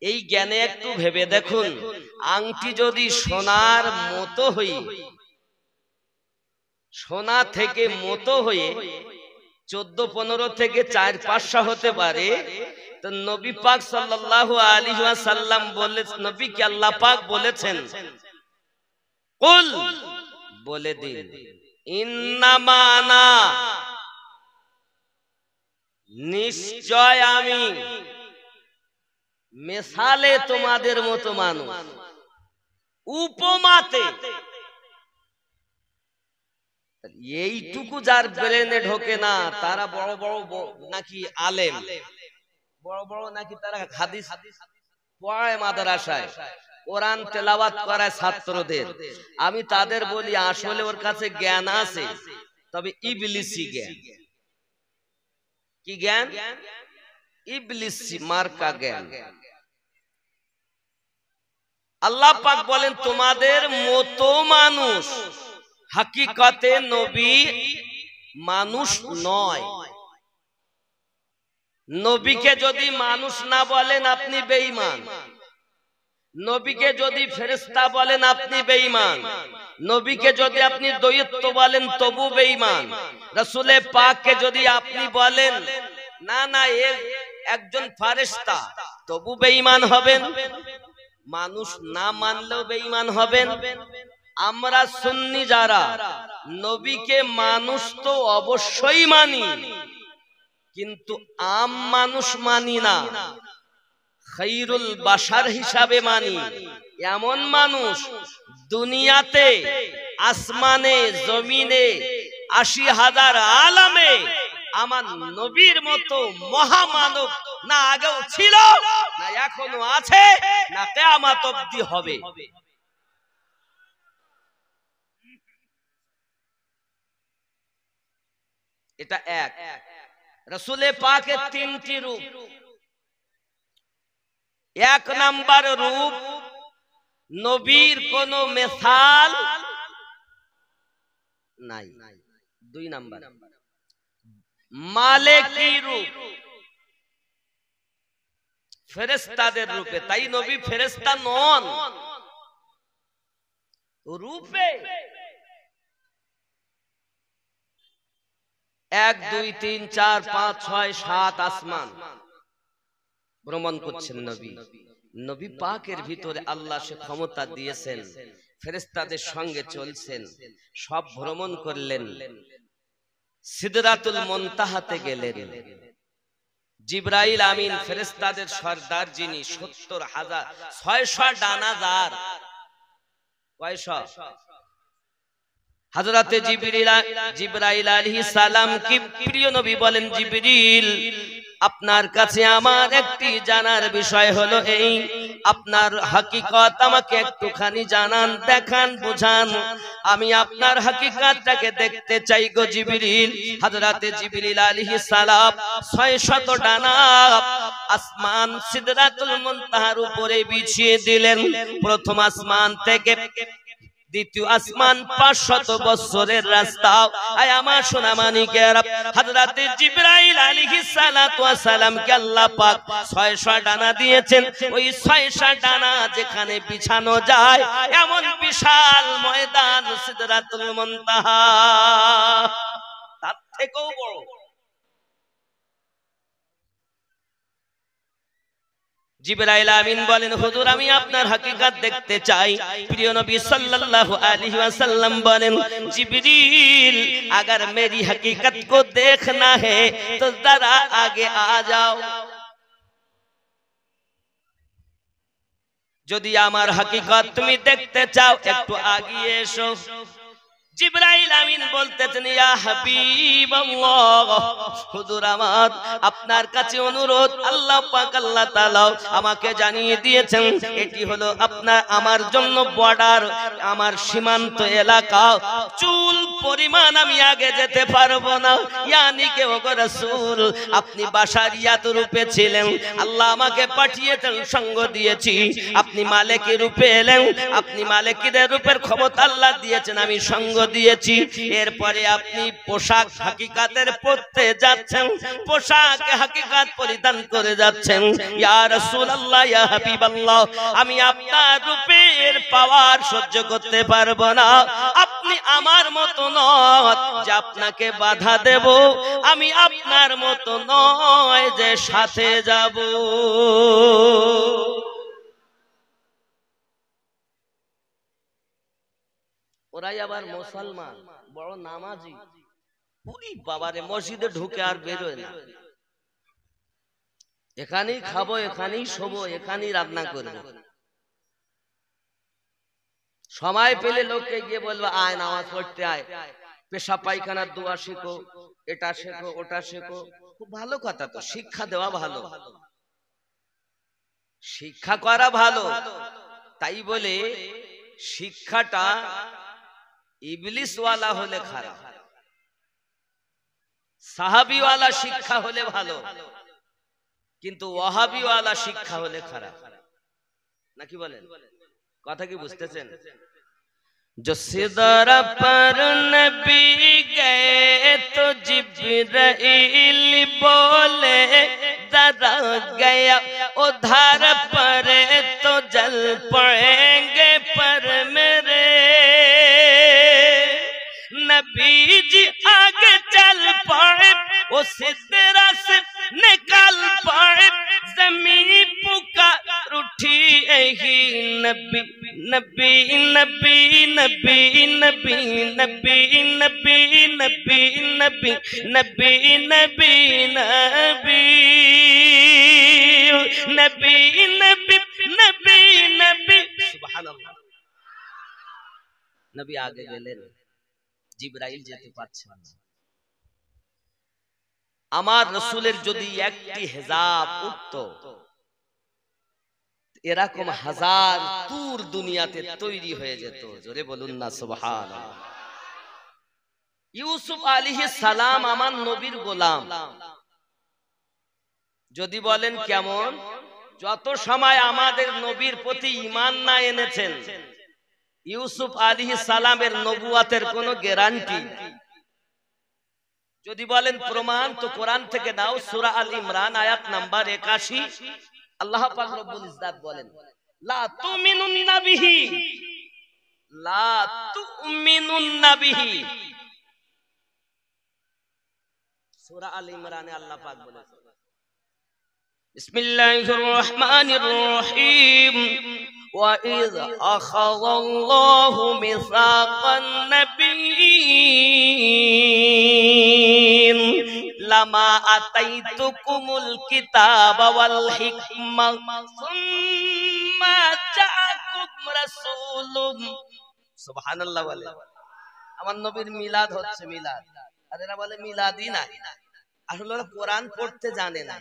এই জ্ঞানে একটু ভেবে দেখুন, আংটি যদি সোনার মতো হয়ে, সোনা থেকে মতো হয়ে 14-15 থেকে 400-500 হতে পারে, তো নবী পাক সাল্লাল্লাহু আলাইহি ওয়াসাল্লাম বলেছেন, নবী কে আল্লাহ পাক বলেছেন, কুল বলে দিন, ইন্নামা আনা, নিশ্চয় আমি মেসালে তোমাদের মতো মানুষ, উপমাতে। এইটুকু যার ব্রেনে ঢোকে না, তারা বড় বড় নাকি আলেম, বড় বড় নাকি তারা হাদিস পড়ায় মাদ্রাসায়, কোরআন তেলাওয়াত করায় ছাত্রদের। আমি তাদের বলি আসলে ওর কাছে জ্ঞান আছে, তবে ইবলিসি জ্ঞান। কি জ্ঞান? ইবলিসি মার্কা জ্ঞান। আল্লাহ পাক বলেন তোমাদের মতো মানুষ, হাকিকতে নবী মানুষ নয়। নবীকে যদি মানুষ না বলেন আপনি বেঈমান, নবীকে যদি ফেরেশতা বলেন আপনি বেঈমান, নবীকে যদি আপনি দৈত্য বলেন তবু বেঈমান, রাসূলে পাককে যদি আপনি বলেন না না এ একজন ফেরেশতা, তবু বেঈমান হবেন। মানুষ না মানলেও বেঈমান হবেন। আমরা সুন্নি যারা, নবীকে মানুষ তো অবশ্যই মানি, কিন্তু আম মানুষ মানি না, খায়রুল বাশার হিসাবে মানি। এমন মানুষ দুনিয়াতে, আসমানে, জমিনে, ৮০,০০০ আলামে আমার নবীর মতো মহামানব না আগেও ছিল, না এখনো আছে, না কিয়ামত অবধি হবে। এটা এক। রাসূলে পাকের 3টি রূপ। এক নাম্বার রূপ, নবীর কোন মেসাল নাই। 2 নাম্বার মালেকি রূপ, ফেরেশতাদের রূপে। তাই নবী ফেরেশতা নন, রূপে। 1, 2, 3, 4, 5, 6, 7 আসমান ভ্রমণ করছেন নবী। নবী পাকের ভিতরে আল্লাহ সে ক্ষমতা দিয়েছেন, ফেরেশতাদের সঙ্গে চলছেন, সব ভ্রমণ করলেন। সিদরাতুল মুনতাহাতে গেলেন। জিবরাইল আমিন ফেরেশতাদের সরদার, যিনি 70,600 ডানা যার, কয়শো? হযরতে জিবরাইল আলাইহিস সালাম কি প্রিয় নবী বলেন, জিবরিল আপনার কাছে আমার একটি জানার বিষয় হলো এই, আপনার হাকিকত আমাকে একটুখানি জানান, দেখান, বুঝান, আমি আপনার হাকিকতটাকে দেখতে চাই গো জিবরিল। হযরতে জিবরিল আলাইহিস সালাম 600 ডানা আসমান সিদরাতুল মুনতাহার উপরে বিছিয়ে দিলেন। প্রথম আসমান থেকে দ্বিতীয় আসমান 500 বছরের রাস্তা। আয় আমার সোনা মানিকেরা, হযরত জিবরাইল আলাইহিস সালাতু ওয়াস সালামকে আল্লাহ পাক 600 ডানা দিয়েছেন। ওই 600 ডানা যেখানে বিছানো যায় এমন বিশাল ময়দান সিদরাতুল মুনতাহা, তার থেকেও বড়। জিবরাইল আমিন বলেন, হুজুর আমি আপনার হাকিকত দেখতে চাই। প্রিয় নবী সাল্লাল্লাহু अलैहि वसल्लम বলেন, जिब्रील अगर मेरी हकीकत को देखना है तो जरा आगे आ जाओ। যদি আমার হাকিকত তুমি দেখতে চাও একটু আগিয়ে এসো। জিবরাইল আমিন বলতেছেন, ইয়া হাবিবাল্লাহ, হুজুর আমার আপনার কাছে অনুরোধ, আল্লাহ পাক আল্লাহ তাআলা আমাকে জানিয়ে দিয়েছেন এটি হলো আপনার আমার জন্য বর্ডার, আমার সীমান্ত এলাকা, চুল পরিমাণ আমি আগে যেতে পারবো না। ইয়ানি কে ওগো রাসূল, আপনি বাশারিয়াত রূপে ছিলেন, আল্লাহ আমাকে পাঠিয়েছেন, সঙ্গ দিয়েছি, আপনি মালিকের রূপে এলেন, আপনি মালিকের রূপের ক্ষমতা আল্লাহ দিয়েছেন, আমি সঙ্গ দিয়েছি। এরপরে আপনি পোশাক হাকিকাতের পরতে যাচ্ছেন, পোশাক হাকিকাত পরিধান করে যাচ্ছেন। ইয়া রাসূলুল্লাহ, ইয়া হাবিবাল্লাহ, আমি আপনার রূপের পাওয়ার সহ্য করতে পারবো না। আপনি আমার মতো নয় যে আপনাকে বাধা দেব, আমি আপনার মতো নয় যে সাথে যাব। ওরাই আবার মুসলমান, বড় নামাজি, পুরি বাবারে মসজিদে ঢুকে আর বেরোয় না, এখানেই খাবো, এখানেই শোবো, এখানেই রান্না করবো। সময় পেলে লোককে গিয়ে বলবো আয় নামাজ পড়তে আয়, পেশাব পায়খানার দোয়া শেখো, এটা শেখো ওটা শেখো। খুব ভালো কথা, তো শিক্ষা দেওয়া ভালো, শিক্ষা করা ভালো। তাই বলে শিক্ষাটা ইবলিস ওয়ালা হলে খারাপ, সাহাবী ওয়ালা শিক্ষা হলে ভালো, কিন্তু ওয়াহাবি ওয়ালা শিক্ষা হলে খারাপ। নাকি বলেন? কথা কি বুঝতেছেন? जो सिदरा पर नबी गए तो जिब्राइल बोले जरा गया उधर पर तो जल पड़ेंगे पर मेरे नबी जी आगे चल पड़े, वो सिदरा से निकल पड़े, जमीन पुकार उठी ही नबी नबी नबी नबी नबी नबी नबी नबी नबी नबी नबी नबी नबी नबी नबी नबी। सुबहानाल्लाह। नबी आगे গেলেন, জিবরাইল যেতে পারছেন না। আমার রাসূলের যদি একটি হিজাব উঠতো, এরকম হাজার তুর দুনিয়াতে তৈরি হয়ে যেত। জোরে বলুন না সুবহানাল্লাহ। ইউসুফ আলাইহিস সালাম আমার নবীর গোলাম। যদি বলেন কেমন, যত সময় আমাদের নবীর প্রতি ঈমান না এনেছেন, ইউসুফ আলাইহিস সালামের নবুয়াতের কোনো গ্যারান্টি। যদি বলেন প্রমাণ, তো কোরআন থেকে দাও, সূরা আল ইমরান আয়াত নাম্বার 81, আল্লাহ পাক রব্বুল ইজ্জাত বলেন, লা তুমিনুন্না বিহি, লা তুমিনুন্না বিহি। সূরা আল ইমরানে আল্লাহ পাক বলেছেন, বিসমিল্লাহির রহমানির রহিম, ওয়া ইয আখাযাল্লাহু মিসাকান নাবিয়্যিন লামা আতাইতুকুমুল কিতাবা ওয়াল হিকমা সুম্মা জাআকুম রাসূলুম। সুবহানাল্লাহ বলে। আমার নবীর মিলাদ হচ্ছে, মিলাদ। আর এরা বলে মিলাদই নাই। আসলে ওরা কোরআন পড়তে জানে না,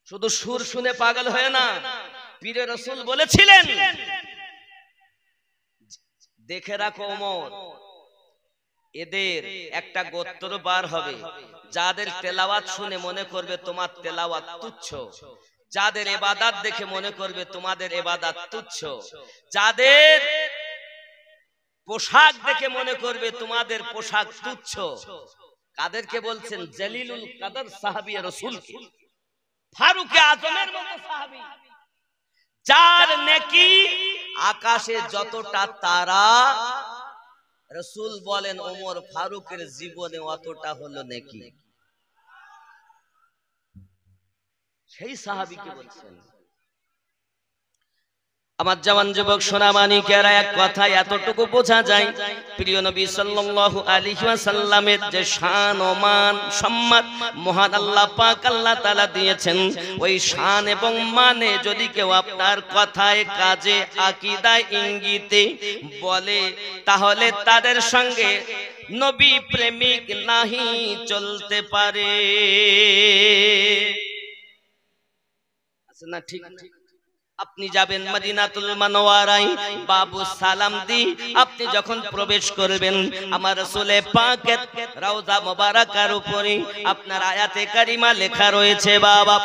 শুধু সুর শুনে পাগল হয় না। পীরে রাসূল বলেছিলেন, দেখে রাখো ওমর, এদের একটা গোত্র বার হবে যাদের তেলাওয়াত শুনে মনে করবে তোমার তেলাওয়াত তুচ্ছ, যাদের ইবাদত দেখে মনে করবে তোমাদের ইবাদত তুচ্ছ, যাদের পোশাক দেখে মনে করবে তোমাদের পোশাক তুচ্ছ। কাদেরকে বলছেন? জলিলুল কদর সাহাবী রাসূলকে, ফারুকে আজমের মতো সাহাবী, যার নেকি আকাশে যতটা তারা, রাসূল বলেন ওমর ফারুকের জীবনে অতটা হলো নেকি। সেই সাহাবীকে বলছেন। আমার জওয়ান যুবক সোনামানিকেরা, এক কথায় এতটুকু বোঝা যায় প্রিয় নবী সাল্লাল্লাহু আলাইহি ওয়াসাল্লামের যে শান ও মান সম্মান মহান আল্লাহ পাক আল্লাহ তাআলা দিয়েছেন, ওই শান এবং মানে যদি কেউ আপনার কথায় কাজে আকীদায় ইঙ্গিতে বলে, তাহলে তাদের সঙ্গে নবী প্রেমিক নাহি চলতে পারে। আছে না? ঠিক। আপনি যাবেন মদিনাতুল মুনাওয়ারায়, বাবু সালাম দি আপনি যখন প্রবেশ করবেন, আমার রাসূলে পাকের রওজা মোবারকার উপরে আপনার আয়াতে কারিমা লেখা রয়েছে, বাবা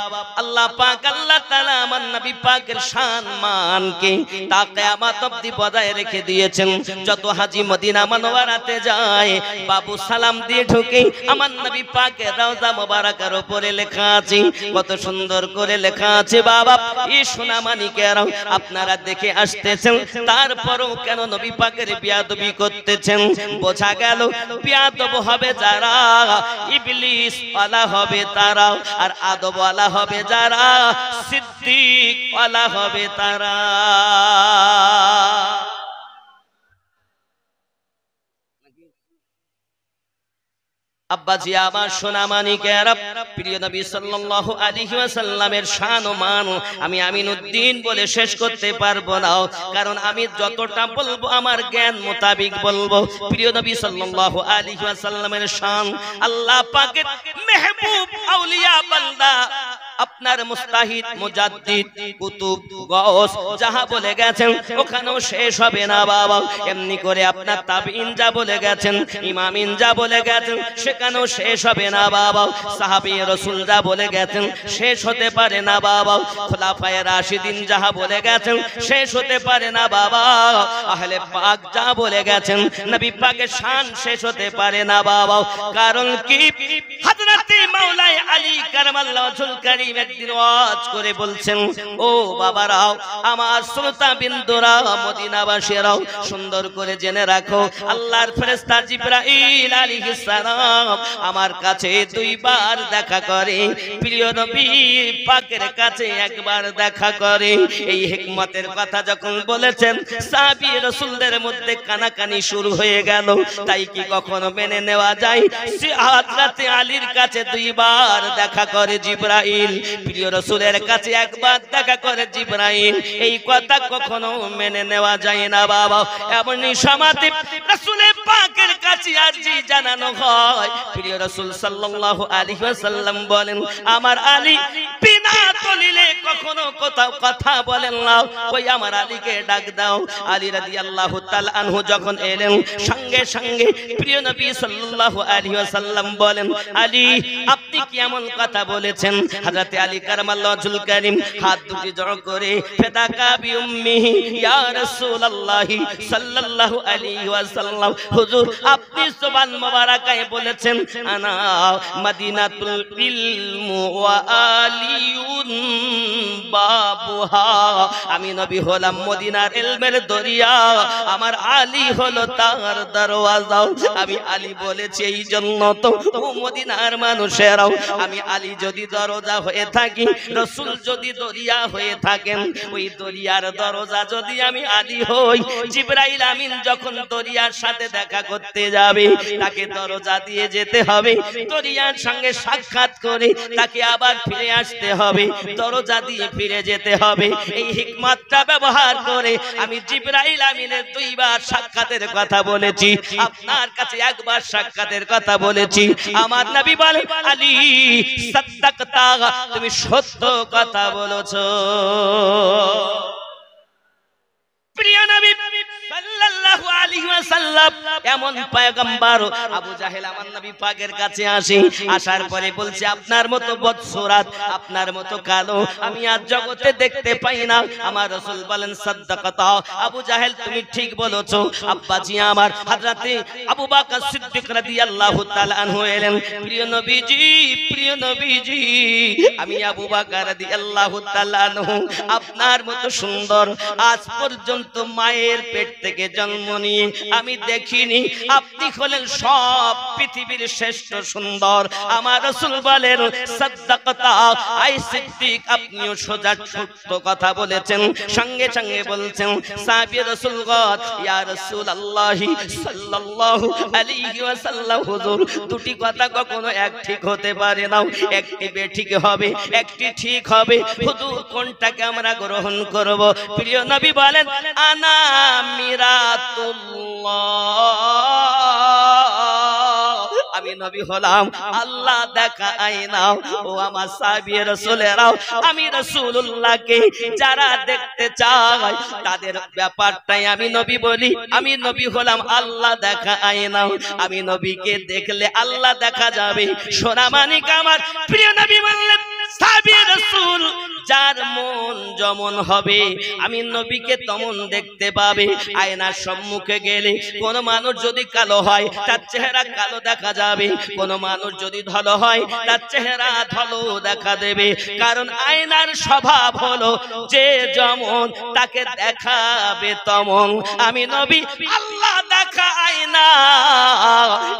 আল্লাহ পাক আল্লাহ তাআলা আমার নবী পাকের শান মানকে তা কিয়ামত অবধি বজায় রেখে দিয়েছেন। যত হাজী মদিনা মুনাওয়ারাতে যায়, বাবু সালাম দিয়ে ঢোকে, আমার নবী পাকের রওজা মোবারকার উপরে লেখা আছে, কত সুন্দর করে লেখা আছে বাবা। এই সোনামানি আপনারা দেখে আসতেছেন, তারপরও কেন নবী পাকের বিয়াদবি করতেছেন? বোঝা গেল বিয়াদব হবে যারা, ইবলিস ওয়ালা হবে তারা, আর আদব ওয়ালা হবে যারা, সিদ্দিক ওয়ালা হবে তারা। আব্বাজি আমার সোনামানিকেরা, প্রিয় নবী সাল্লাল্লাহু আলাইহি ওয়াসাল্লামের শান ও মান আমি আমিনউদ্দিন বলে শেষ করতে পারবো না, কারণ আমি যতটা বলবো আমার জ্ঞান মোতাবিক বলবো। প্রিয় নবী সাল্লাল্লাহু আলাইহি ওয়াসাল্লামের শান, আল্লাহ পাকের মেহবুব আউলিয়া বান্দা আপনার মুস্তাহিদ মুজাদ্দিদ কুতুব গাউস যাহা বলে গেছেন ওখানেও শেষ হবে না বাবা। এমনি করে আপনার তাবিঈন যা বলে গেছেন, ইমামিন যা বলে গেছেন সেখানেও শেষ হবে না বাবা। সাহাবী রাসূল যা বলে গেছেন শেষ হতে পারে না বাবা। খোলাফায়ে রাশিদিন যাহা বলে গেছেন শেষ হতে পারে না বাবা। আহলে পাক যা বলে গেছেন, নবী পাকের শান শেষ হতে পারে না বাবা। কারণ কি? হযরতে মাওলাই আলী কারামাল্লাহু ওয়াজহুল কারীম একদিন ওয়াজ করে বলছেন, ও বাবারাও, আমার শ্রোতা বিন্দুরা, মদিনাবাসীরাও সুন্দর করে জেনে রাখো, আল্লাহর ফেরেশতা জিবরাইল আলাইহিস সালাম আমার কাছে দুইবার দেখা করে, প্রিয় নবী পাকের কাছে একবার দেখা করে। এই হিকমতের কথা যখন বলেছেন, সাহাবী রাসূলদের মধ্যে কানাকানি শুরু হয়ে গেল। তাই কি কখনো মেনে নেওয়া যায় হযরতে আলীর কাছে দুইবার দেখা করে জিবরাইল, প্রিয় রাসূলের কাছে একবার দেখা করে জিবরাইল? এই কথা কখনো মেনে নেওয়া যায় না বাবা। এমনই সমাধি রাসূলের পাকের কাছে আরজি জানানো হয়। প্রিয় রাসূল সাল্লাল্লাহু আলাইহি ওয়াসাল্লাম বলেন, আমার আলী বিনা দলিলে কখনো কোথাও কথা বলেন না, ওই আমার আলীকে ডাক দাও। আলী রাদিয়াল্লাহু তাআলা আনহু যখন এলেন, সঙ্গে সঙ্গে প্রিয় নবী সাল্লাল্লাহু আলাইহি ওয়াসাল্লাম বলেন, আলী আপনি কি এমন কথা বলেছেন? হযরত আলী কারামাল্লাহু ওয়াজহুল কারীম হাত দুটি জড়ো করে, ফিদাকা বিউম্মিহি ইয়া রাসূলুল্লাহ সাল্লাল্লাহু আলাইহি ওয়াসাল্লাম, হুজুর আপনি জবান মোবারকায় বলেছেন, আনা মদিনাতুল ইলমু ওয়া আলিয়ুন বাবুহা, আমি নবী হলাম মদিনার ইলমের দরিয়া, আমার আলী হলো তার দরওয়াজা। আমি আলী বলেছি এই জন্য তো ও মদিনার মানুষেরাও, আমি আলী যদি দরজা হয়ে থাকি, রাসূল যদি দরিয়া হয়ে থাকেন, ওই দরিয়ার দরজা যদি আমি আলী হই, জিবরাইল আমিন যখন দরিয়ার সাথে দেখা করতে যাবে, তাকে দরজা দিয়ে যেতে হবে, দরিয়ার সঙ্গে সাক্ষাৎ করে তাকে আবার ফিরে আসতে হবে, দরজা দিয়ে ফিরে যেতে হবে। এই হিকমতটা ব্যবহার করে আমি জিবরাইল আমিনের দুইবার সাক্ষাতের কথা বলেছি, আপনার কাছে একবার সাক্ষাতের কথা বলেছি। আমার নবী বলেন, আলী সাদ্দাকতা, তুমি সত্য কথা বলেছো। প্রিয় নবী সাল্লাল্লাহু আলাইহি ওয়াসাল্লাম এমন পয়গম্বর আবু জাহেল আমার নবী পাকের কাছে আসে, আসার পরে বলছে আপনার মতো বদসুরাত, আপনার মতো কালো আমি আজ জগতে দেখতে পাই না। আমার রাসূল বলেন সাদ্দাকাতা, আবু জাহেল তুমি ঠিক বলেছো। আব্বাজি আমার হযরতে আবু বকর সিদ্দিক রাদিয়াল্লাহু তাআলা আনহু এলেন, প্রিয় নবীজি, প্রিয় নবীজি, আমি আবু বকর রাদিয়াল্লাহু তাআলা আনহু আপনার মতো সুন্দর আজ পর্যন্ত মায়ের পেট থেকে জন্ম নিয়ে আমি দেখিনি। আপনি হলেন সব পৃথিবীর শ্রেষ্ঠ সুন্দর। আমার রাসূল বলেন সাদ্দাকাতা, আই সিদ্দিক আপনিও সোজা সত্য কথা বলেছেন। সঙ্গে সঙ্গে বলছেন সাহাবী রাসূলগণ, ইয়া রাসূলুল্লাহি সাল্লাল্লাহু আলাইহি ওয়াসাল্লাম, হুজুর দুটি কথা কখনো এক ঠিক হতে পারে না, একটি বেঠিক হবে, একটি ঠিক হবে। হুজুর কোনটাকে আমরা গ্রহণ করব? প্রিয় নবী বলেন আনা মিরাতুল্লাহ, আমি নবী হলাম আল্লাহ দেখা আয়না। ও আমার সাহাবী রাসূলেরাও, আমি রাসূলুল্লাহকে যারা দেখতে চায় তাদের ব্যাপারটাই আমি নবী বলি, আমি নবী হলাম আল্লাহ দেখা আয়না। আমি নবীকে দেখলে আল্লাহ দেখা যাবে। সোনামানিক আমার প্রিয় নবী বললেন সাহাবী রাসূল যার মন যেমন হবে আমি নবীকে তেমন দেখতে পাবে। আয়নার সম্মুখে গেলে কোন মানুষ যদি কালো হয় তার চেহারা কালো দেখা যাবে, কোন মানুষ যদি ধলো হয় তার চেহারা ধলো দেখা দেবে। কারণ আয়নার স্বভাব হলো যে যেমন তাকে দেখাবে তেমন। আমি নবী আল্লাহ দেখা আয়না।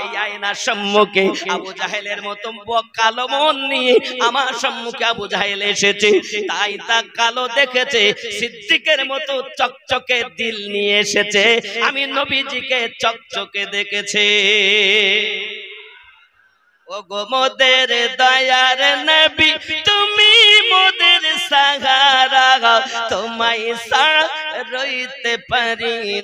এই আয়নার সম্মুখে আবু জাহেলের মতো কালো মন নিয়ে আমার সম্মুখে আবু জাহেল এসেছে, তাই তা কালো দেখেছে। সিদ্দিকের মতো চকচকে দিল নিয়ে এসেছে, আমি নবীজিকে চকচকে দেখেছে। ও গো মোদের দয়ার নবী, তুমি মোদের সাহারা, তোমায় ছাড়া রইতে পারি